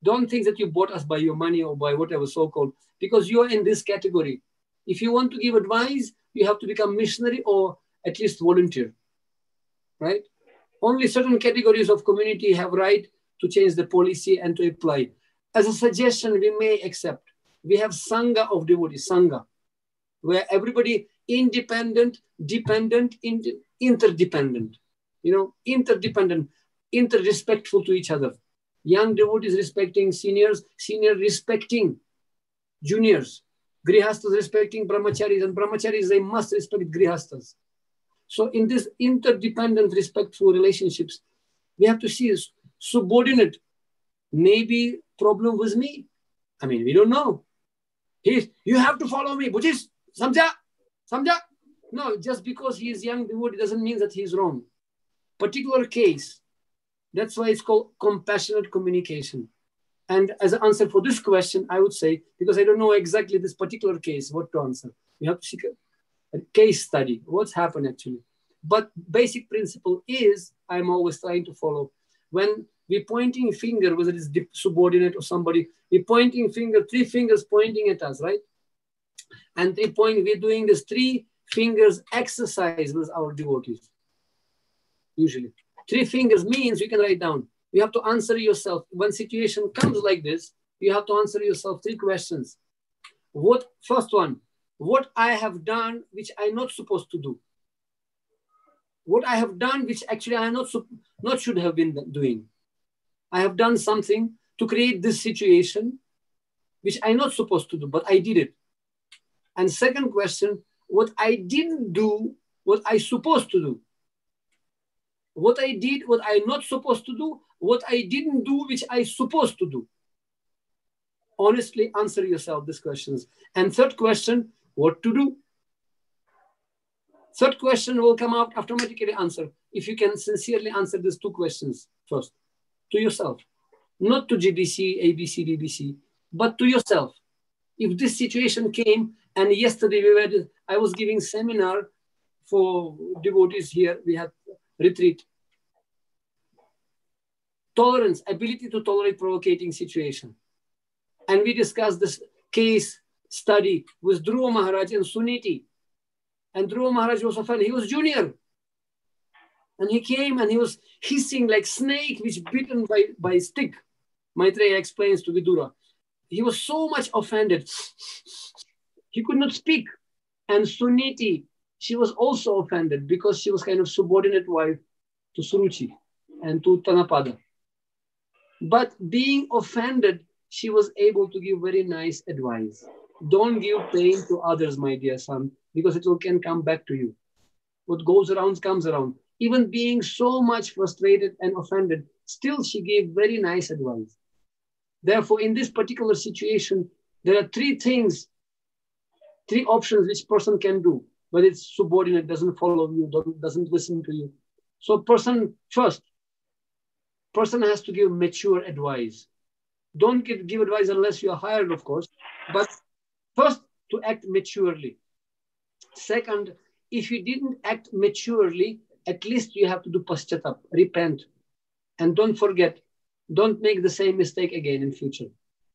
Don't think that you bought us by your money or by whatever so-called, because you are in this category. If you want to give advice, you have to become missionary or at least volunteer, right? Only certain categories of community have right to change the policy and to apply. As a suggestion, we may accept. We have Sangha of devotees, Sangha, where everybody independent, dependent, interdependent, interdependent, interrespectful to each other. Young devotees respecting seniors, senior respecting juniors. Grihastas respecting brahmacharis, and brahmacharis, they must respect grihastas. So in this interdependent, respectful relationships, we have to see subordinate, maybe problem with me. I mean, we don't know. You have to follow me, Buddhist, samjha, samjha. No, just because he is young devotee doesn't mean that he is wrong. Particular case, that's why it's called compassionate communication. And as an answer for this question, I would say, because I don't know exactly this particular case, what to answer. You have to seek a case study, what's happened actually. But basic principle is, I'm always trying to follow. When we're pointing finger, whether it's subordinate or somebody, we're pointing finger, 3 fingers pointing at us, right? And we're doing this 3 fingers exercise with our devotees, usually. 3 fingers means you can write down. You have to answer yourself. When situation comes like this, you have to answer yourself 3 questions. First one, what I have done which I'm not supposed to do? What I have done which actually I not should have been doing. I have done something to create this situation which I'm not supposed to do, but I did it. And second question, what I didn't do, what I supposed to do. What I did, what I'm not supposed to do, what I didn't do, which I supposed to do. Honestly answer yourself these questions. And third question, what to do? Third question will come out automatically answer if you can sincerely answer these 2 questions first to yourself, not to GBC, ABC, BBC, but to yourself. If this situation came, and yesterday I was giving seminar for devotees here, we had retreat. Tolerance, ability to tolerate provocating situation. And we discussed this case study with Dhruva Maharaj and Suniti. And Dhruva Maharaj was offended. He was junior. And he came and he was hissing like snake which bitten by stick. Maitreya explains to Vidura. He was so much offended. He could not speak. And Suniti, she was also offended because she was kind of subordinate wife to Suruchi and to Tanapada. But being offended, she was able to give very nice advice. Don't give pain to others, my dear son, because can come back to you. What goes around comes around. Even being so much frustrated and offended, still she gave very nice advice. Therefore, in this particular situation, there are three options which person can do, but it's subordinate, doesn't follow you, doesn't listen to you. So person has to give mature advice. Don't give advice unless you are hired, of course, but first to act maturely. Second, if you didn't act maturely, at least you have to do paschatap, repent. And don't forget, don't make the same mistake again in future.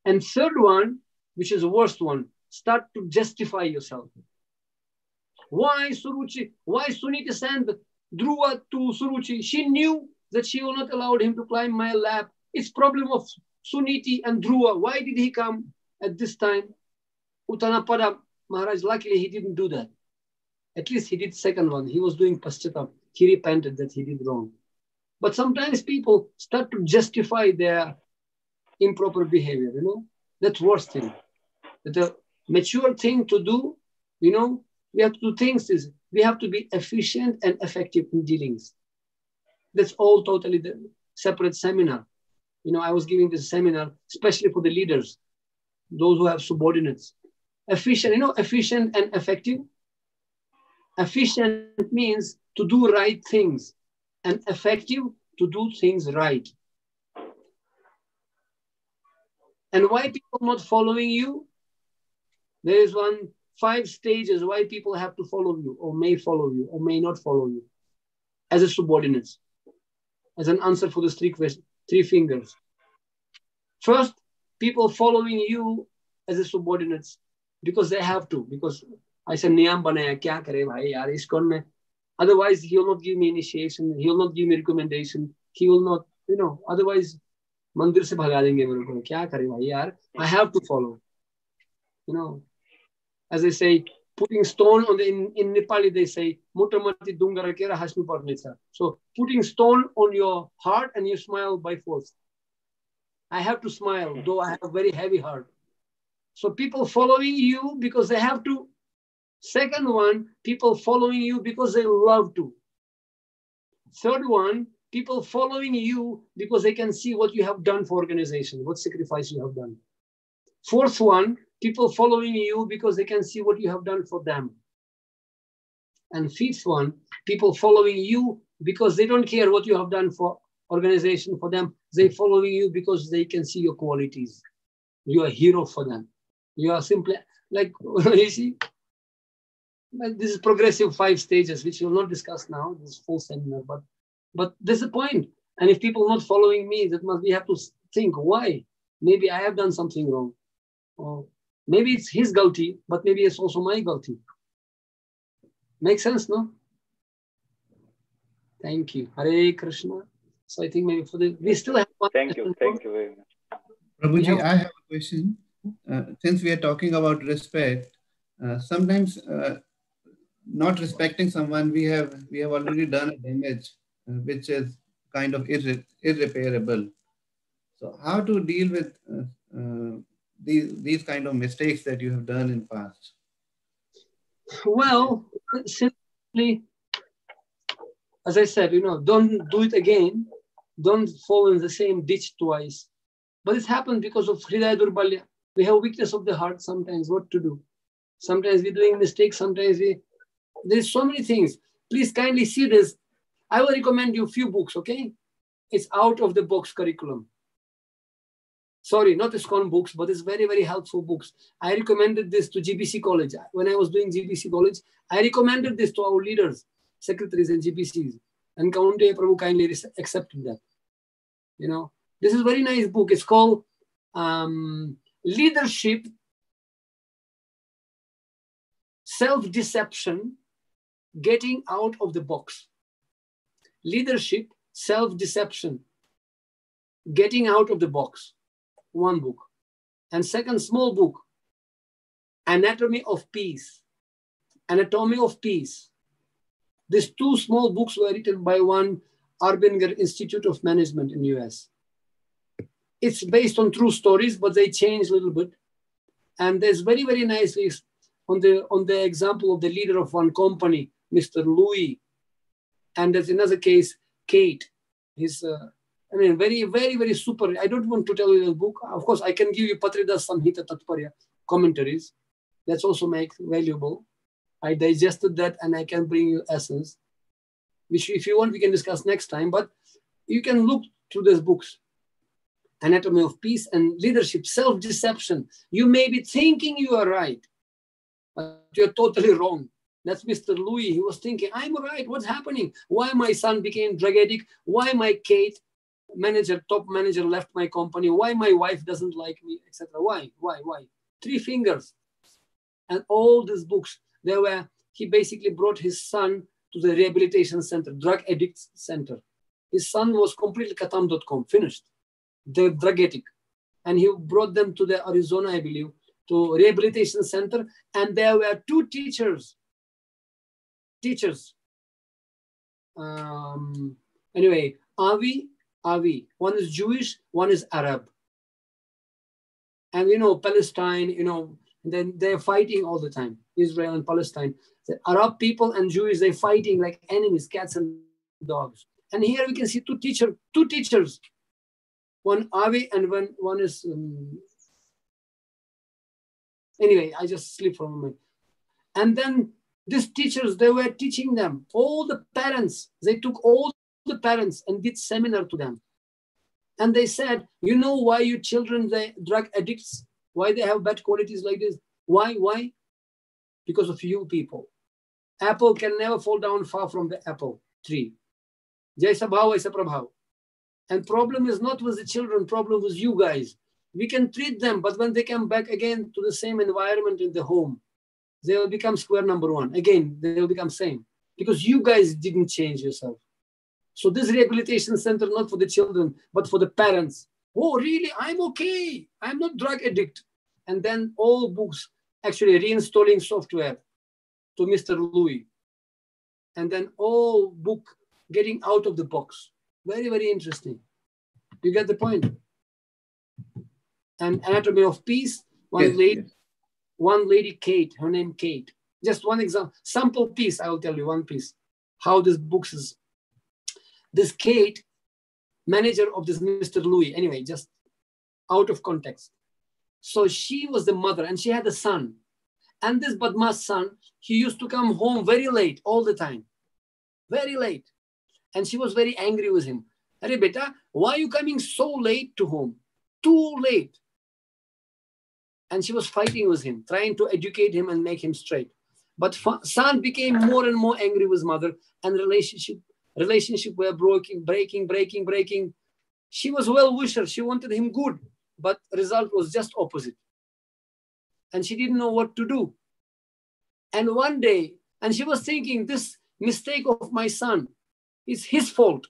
And third one, which is the worst one, start to justify yourself. Why Suruchi? Why Sunita sent Dhruva to Suruchi? She knew that she will not allow him to climb my lap. It's problem of Suniti and Dhruva. Why did he come at this time? Uttanapada Maharaj, luckily he didn't do that. At least he did second one. He was doing paschatap. He repented that he did wrong. But sometimes people start to justify their improper behavior, you know. That's worst thing. The mature thing to do, you know, we have to do things is we have to be efficient and effective in dealings. That's all totally the separate seminar. You know, I was giving this seminar, especially for the leaders, those who have subordinates. Efficient, you know, efficient and effective. Efficient means to do right things, and effective to do things right. And why people not following you? There is 5 stages why people have to follow you, or may follow you, or may not follow you as a subordinates, as an answer for the 3 fingers. First, people following you as a subordinates because they have to, because I said, niyam banaya, kya kare bhai, yaar, iskon mein. Otherwise, he will not give me initiation. He will not give me recommendation. He will not, you know, otherwise, mandir se bhaga denge mere ko. Kya kare bhai, yaar? I have to follow. You know, as they say, putting stone on in Nepali, they say, mutamati dungara kera hasmi parnitsa. So putting stone on your heart and you smile by force. I have to smile, though I have a very heavy heart. So people following you because they have to. Second one, people following you because they love to. Third one, people following you because they can see what you have done for organization, what sacrifice you have done. Fourth one, people following you because they can see what you have done for them. And fifth one, people following you because they don't care what you have done for organization for them. They following you because they can see your qualities. You are a hero for them. You are simply like, you see, this is progressive 5 stages, which we'll not discuss now, this full seminar, but there's a point. And if people not following me, we have to think why. Maybe I have done something wrong. Or maybe it's his guilty, but maybe it's also my guilty. Makes sense, no? Thank you. Hare Krishna. So I think maybe we still have one. Thank you very much. Prabhuji, I have a question. Since we are talking about respect, sometimes not respecting someone, we have already done a damage, which is kind of irreparable. So how to deal with these kind of mistakes that you have done in past? Well, simply, as I said, you know, don't do it again. Don't fall in the same ditch twice. But it's happened because of Hridaya Durbalya. We have weakness of the heart sometimes, what to do. Sometimes we're doing mistakes, sometimes there's so many things. Please kindly see this. I will recommend you a few books, okay? It's out of the box curriculum. Sorry, not ISKCON books, but it's very, very helpful books. I recommended this to GBC College. When I was doing GBC College, I recommended this to our leaders, secretaries and GBCs. And Kaunte Prabhu kindly accepted that. You know, this is a very nice book. It's called Leadership, Self-Deception, Getting Out of the Box. Leadership, Self-Deception, Getting Out of the Box. One book. And second small book, Anatomy of Peace. Anatomy of Peace. These 2 small books were written by one Arbinger Institute of Management in US. It's based on true stories, but they change a little bit. And there's very, very nicely on the example of the leader of one company Mr. Louis. And there's another case, Kate. He's, very, very, very super. I don't want to tell you the book. Of course, I can give you Patridas Samhita Tatparya commentaries. That's also valuable. I digested that and I can bring you essence, which if you want, we can discuss next time. But you can look through these books. Anatomy of Peace and Leadership, Self-Deception. You may be thinking you are right, but you're totally wrong. That's Mr. Louis. He was thinking, I'm right. What's happening? Why my son became drug addict? Why my Kate, top manager left my company? Why my wife doesn't like me, etc. Why? 3 fingers. And all these books, he basically brought his son to the rehabilitation center, drug addicts center. His son was completely katam.com, finished. The drug addict. And he brought them to the Arizona, I believe, to rehabilitation center. And there were 2 teachers. Anyway, Avi. One is Jewish, one is Arab. And Palestine, then they're fighting all the time. Israel and Palestine. The Arab people and Jewish, they're fighting like enemies, cats and dogs. And here we can see 2 teachers. One Avi and one is, anyway, I just slipped from a moment. And then these teachers, they were teaching them, all the parents, they took all the parents and did seminar to them. And they said, you know why your children, they drug addicts, why they have bad qualities like this? Why? Because of you people. Apple can never fall down far from the apple tree. Jaisa bhav, aisa prabhav. And problem is not with the children, problem with you guys. We can treat them, but when they come back again to the same environment in the home, they will become square number 1. Again, they will become same. Because you guys didn't change yourself. So this rehabilitation center, not for the children, but for the parents. Oh, really? I'm okay. I'm not drug addict. And then all books actually reinstalling software to Mr. Louis. And then all book getting out of the box. Very, very interesting. You get the point? And Anatomy of Peace, one lady, Kate, her name Kate. Just one example, sample piece, I will tell you one piece. How this book is. This Kate, manager of this Mr. Louis, anyway, just out of context. So she was the mother and she had a son. And this Badmas son, he used to come home very late all the time. Very late. And she was very angry with him. Arey beta, why are you coming so late to home? Too late. And she was fighting with him, trying to educate him and make him straight. But son became more and more angry with mother, and relationship were breaking. She was well-wisher. She wanted him good, but result was just opposite. And she didn't know what to do. And one day, and she was thinking, this mistake of my son is his fault.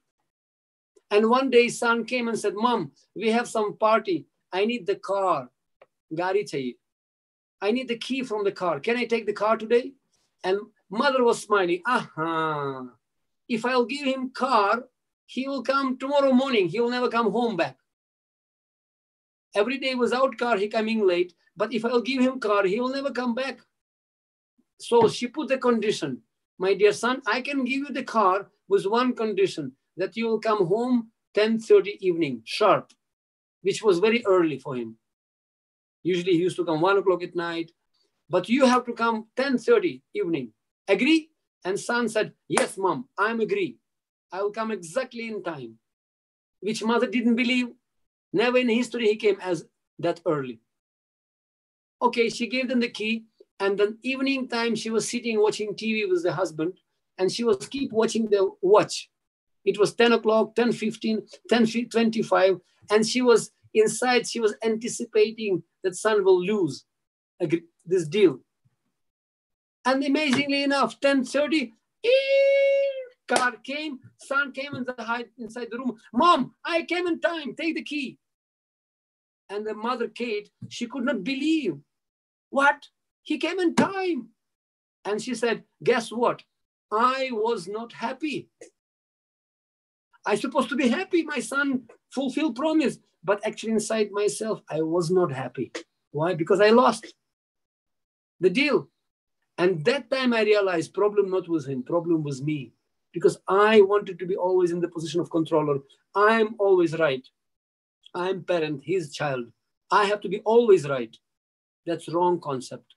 And one day, son came and said, Mom, we have some party. I need the car. Gari chahiye. I need the key from the car. Can I take the car today? And mother was smiling. Aha. If I'll give him car, he will come tomorrow morning. He will never come home back. Every day without car, he coming late. But if I'll give him car, he will never come back. So she put the condition. My dear son, I can give you the car with one condition, that you will come home 10:30 evening, sharp, which was very early for him. Usually he used to come 1 o'clock at night, but you have to come 10:30 evening. Agree? And son said, yes, mom, I'm agree. I will come exactly in time, which mother didn't believe. Never in history he came as that early. Okay, she gave them the key. And then evening time, she was sitting watching TV with the husband, and she was keep watching the watch. It was 10 o'clock, 10:15, 10:25, and she was inside, she was anticipating that son will lose this deal. And amazingly enough, 10:30, car came, son came inside the room. Mom, I came in time, take the key. And the mother, Kate, she could not believe. What? He came in time. And she said, guess what? I was not happy. I'm supposed to be happy. My son fulfilled promise. But actually inside myself, I was not happy. Why? Because I lost the deal. And that time I realized problem not was him, problem was me. Because I wanted to be always in the position of controller. I'm always right. I'm parent, he's child. I have to be always right. That's wrong concept.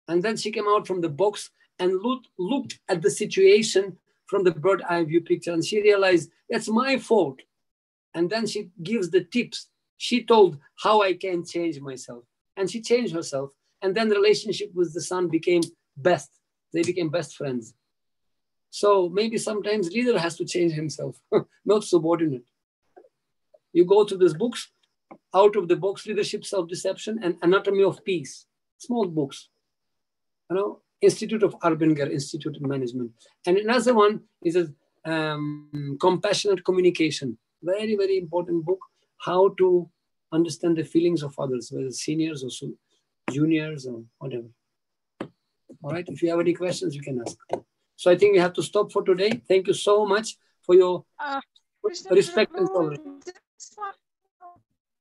And then she came out from the box and looked at the situation from the bird eye view picture. And she realized that's my fault. And then she gives the tips. She told how I can change myself. And she changed herself. And then the relationship with the son became best. They became best friends. So maybe sometimes leader has to change himself, not subordinate. You go to these books, out of the box, leadership, self-deception, and anatomy of peace. Small books. You know, Institute of Arbinger, Institute of Management. And another one is a compassionate communication. Very, very important book. How to understand the feelings of others, whether seniors or juniors or whatever. All right. If you have any questions, you can ask. So I think we have to stop for today. Thank you so much for your respect and tolerance.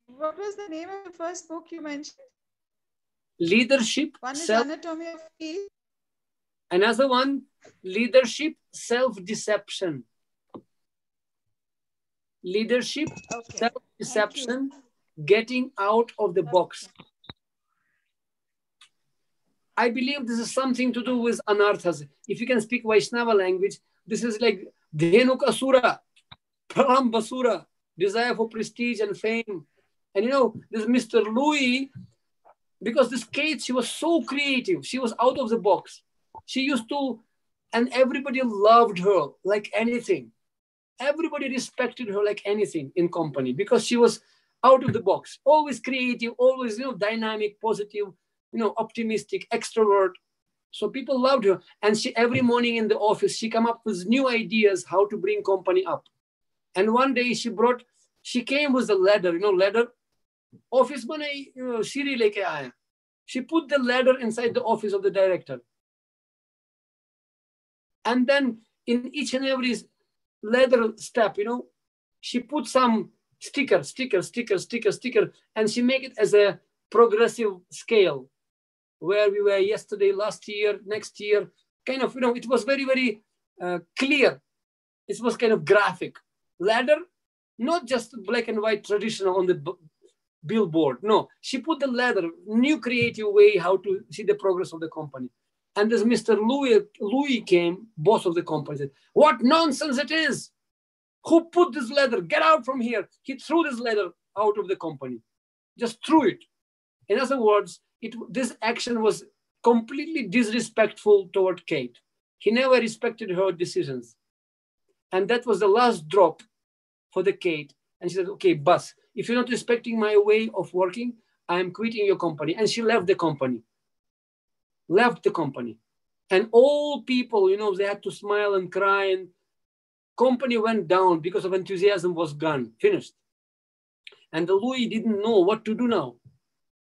What was the name of the first book you mentioned? Leadership. One is Anatomy of Peace. Another one, leadership, self-deception. Leadership, self-deception, getting out of the box. I believe this is something to do with anarthas. If you can speak Vaishnava language, this is like Dhenuk Asura, Pralambasura, desire for prestige and fame. And you know, this Mr. Louis, because this Kate, she was so creative. She was out of the box. She used to, and everybody loved her like anything. Everybody respected her like anything in company because she was out of the box, always creative, always, you know, dynamic, positive, you know, optimistic, extrovert. So people loved her. And she, every morning in the office, she come up with new ideas how to bring company up. And one day she came with a ladder, you know, ladder. Office money, you know, Siri leke aaya. She put the ladder inside the office of the director. And then in each and every ladder step, you know, she put some sticker, and she make it as a progressive scale where we were yesterday, last year, next year, kind of, you know, it was very, very clear. It was kind of graphic. Ladder, not just black and white traditional on the billboard. No, she put the ladder, new creative way how to see the progress of the company. And this Mr. Louis came, boss of the company, said, what nonsense it is. Who put this ladder? Get out from here. He threw this ladder out of the company. Just threw it. In other words, this action was completely disrespectful toward Kate. He never respected her decisions. And that was the last drop for the Kate. And she said, okay, boss, if you're not respecting my way of working, I'm quitting your company. And she left the company. Left the company. And all people, you know, they had to smile and cry, and company went down because of enthusiasm was gone, finished. And the Louis didn't know what to do now.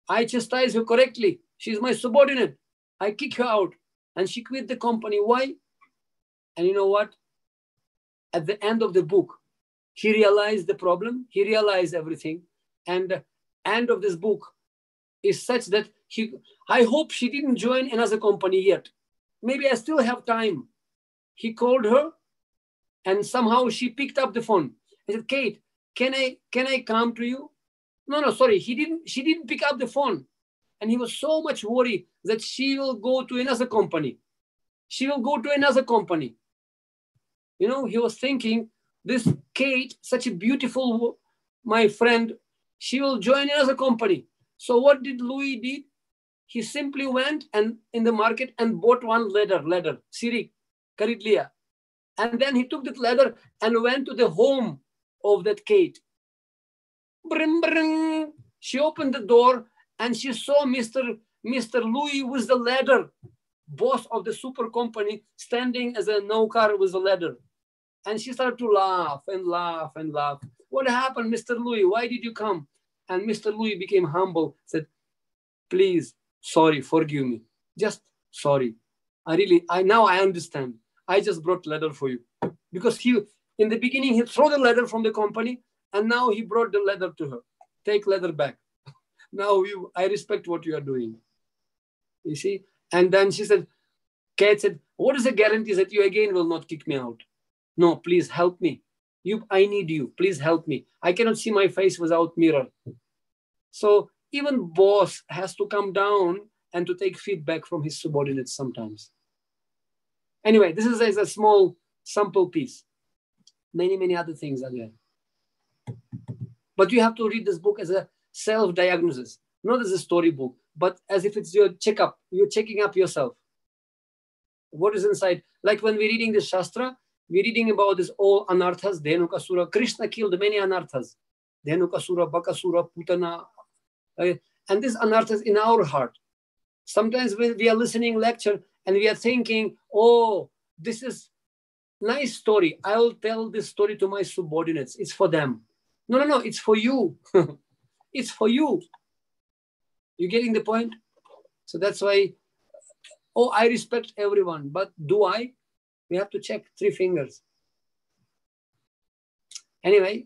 I chastise her correctly. She's my subordinate. I kick her out. And she quit the company. Why? And you know what? At the end of the book, he realized the problem. He realized everything. And the end of this book is such that I hope she didn't join another company yet. Maybe I still have time. He called her and somehow she picked up the phone. I said, Kate, can I come to you? No, sorry. She didn't pick up the phone. And he was so much worried that she will go to another company. She will go to another company. You know, he was thinking, this Kate, such a beautiful, my friend, she will join another company. So what did Louis did? He simply went and in the market and bought one ladder, Siri, Karit liya. And then he took that ladder and went to the home of that Kate. Bring, bring. She opened the door and she saw Mr. Louis with the ladder, boss of the super company, standing as a naukar with the ladder. And she started to laugh and laugh and laugh. What happened, Mr. Louis? Why did you come? And Mr. Louis became humble, said, please, sorry, forgive me. Just sorry. Now I understand. I just brought ladder for you. Because in the beginning, he threw the ladder from the company and now he brought the ladder to her. Take ladder back. Now I respect what you are doing. You see? And then she said, Kate said, what is the guarantee that you again will not kick me out? No, please help me. I need you. Please help me. I cannot see my face without mirror. So even boss has to come down and to take feedback from his subordinates sometimes. Anyway, this is a small sample piece. Many, many other things are there. But you have to read this book as a self-diagnosis, not as a storybook, but as if it's your checkup. You're checking up yourself. What is inside? Like when we're reading the Shastra, we're reading about this all anarthas, Dhenukasura. Krishna killed many anarthas. Dhenukasura, Bakasura, Putana. And this anarthas in our heart. Sometimes when we are listening lecture and we are thinking, oh, this is nice story. I will tell this story to my subordinates. It's for them. No, it's for you. It's for you. You getting the point? So that's why, oh, I respect everyone, but do I? We have to check 3 fingers. Anyway,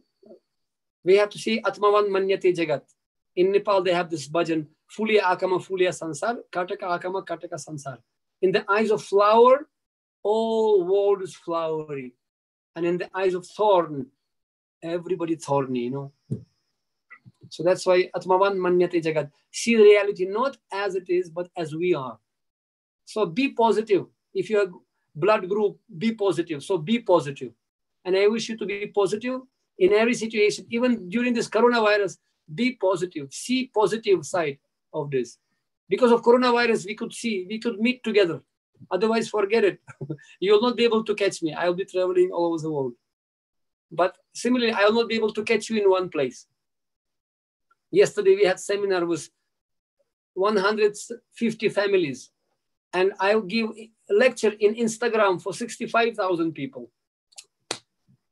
we have to see Atmavan Manyate Jagat. In Nepal, they have this bhajan, Fulia Akama, Fulia Sansar, Kataka Akama, Kataka Sansar. In the eyes of flower, all world is flowery. And in the eyes of thorn, everybody thorny, you know. So that's why Atmavan Manyate Jagat. See the reality not as it is, but as we are. So be positive. If you are blood group, be positive. So be positive. And I wish you to be positive in every situation. Even during this coronavirus, be positive. See positive side of this. Because of coronavirus, we could meet together. Otherwise, forget it. You will not be able to catch me. I will be traveling all over the world. But similarly, I will not be able to catch you in one place. Yesterday, we had seminar with 150 families. And I will give a lecture in Instagram for 65,000 people.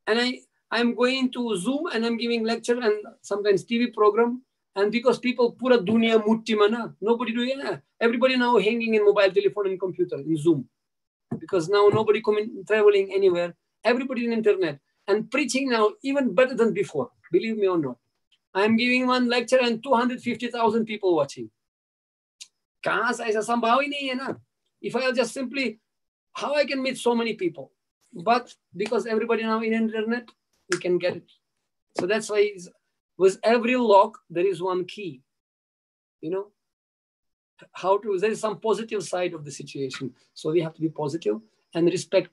And I'm going to Zoom and I'm giving lecture and sometimes TV program. And because people pura dunia mutti mana, nobody doing it. Everybody now hanging in mobile telephone and computer in Zoom. Because now nobody traveling anywhere. Everybody in internet. And preaching now even better than before. Believe me or not. I'm giving one lecture and 250,000 people watching. If I'll just simply, how I can meet so many people? But because everybody now in internet, we can get it. So that's why with every lock, there is one key. You know, there is some positive side of the situation. So we have to be positive and respect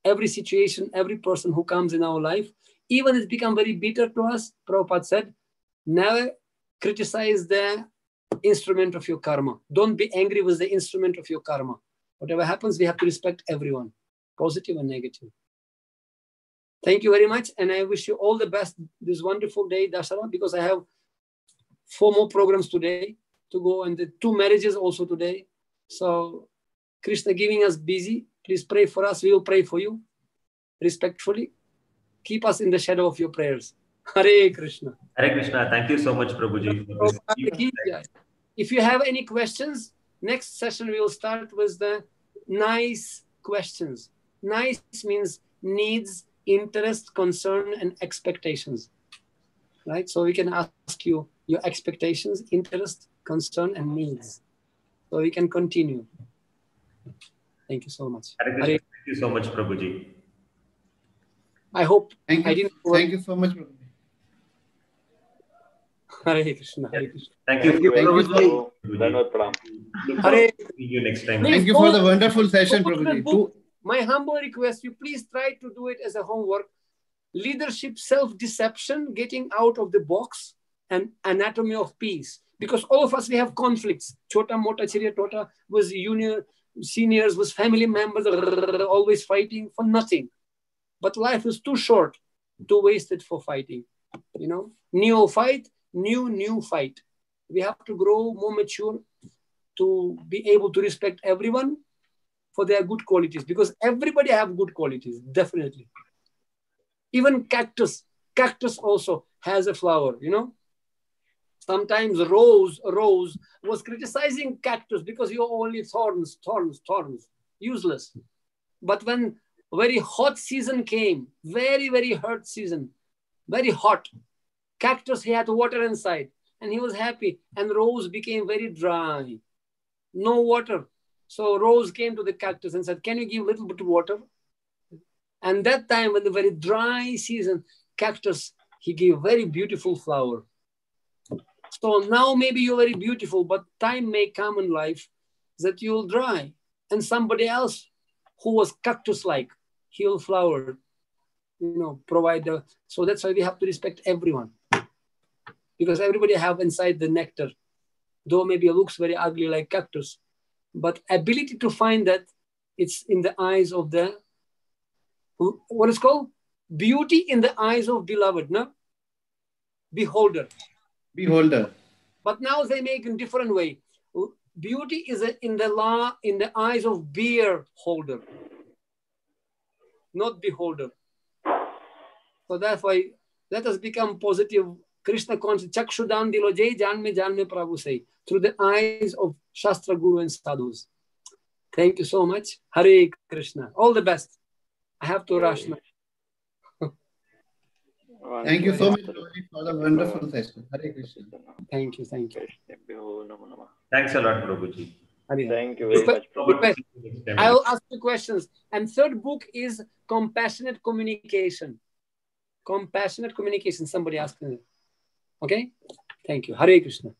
every situation, every person who comes in our life. Even if it becomes very bitter to us, Prabhupada said, never criticize the instrument of your karma. Don't be angry with the instrument of your karma. Whatever happens, we have to respect everyone, positive and negative. Thank you very much. And I wish you all the best this wonderful day, Dasara, because I have 4 more programs today to go and the 2 marriages also today. So Krishna giving us busy. Please pray for us. We will pray for you respectfully. Keep us in the shadow of your prayers. Hare Krishna. Hare Krishna. Thank you so much, Prabhuji. For this. If you have any questions, next session we will start with the nice questions. Nice means needs, interest, concern, and expectations. Right? So we can ask you your expectations, interest, concern, and needs. So we can continue. Thank you so much. Hare Krishna. Thank you so much, Prabhuji. I hope Thank you. Thank you so much, Prabhuji. Hare Krishna. Hare Krishna. Thank you. Thank you, Prabhuji. Hare. See you next time. Thank you for the wonderful session, Prabhuji. My humble request, you please try to do it as a homework. Leadership, self-deception, getting out of the box, and anatomy of peace. Because all of us, we have conflicts. Chota, mota, chiriya, tota, was junior, seniors, was family members, always fighting for nothing. But life is too short to waste it for fighting. You know, neophyte, new fight. We have to grow more mature to be able to respect everyone for their good qualities, because everybody have good qualities, definitely. Even cactus also has a flower, you know. Sometimes rose was criticizing cactus because you're only thorns, useless. But when very hot season came, very hot season, very hot, cactus, he had water inside and he was happy, and rose became very dry, no water. So Rose came to the cactus and said, can you give a little bit of water? And that time, when the very dry season, cactus, he gave very beautiful flower. So now maybe you're very beautiful, but time may come in life that you'll dry. And somebody else who was cactus-like, he'll flower, provide the... So that's why we have to respect everyone. Because everybody have inside the nectar. Though maybe it looks very ugly like cactus, but ability to find that it's in the eyes of the, what is called? Beauty in the eyes of beloved, no? Beholder. Beholder. But now they make in different way. Beauty is in the eyes of beer holder, not beholder. So that's why let us become positive. Krishna conscious. Chakshudan dilo jai janme Prabhu say. Through the eyes of Shastra Guru and Sadhus. Thank you so much. Hare Krishna. All the best. I have to rush now. Thank you so much for the wonderful session. Hare Krishna. Thank you. Thank you. Thanks a lot, Prabhuji. Thank you very much, Prabhuji. I will ask you questions. And third book is Compassionate Communication. Compassionate Communication. Somebody asked me. Okay? Thank you. Hare Krishna.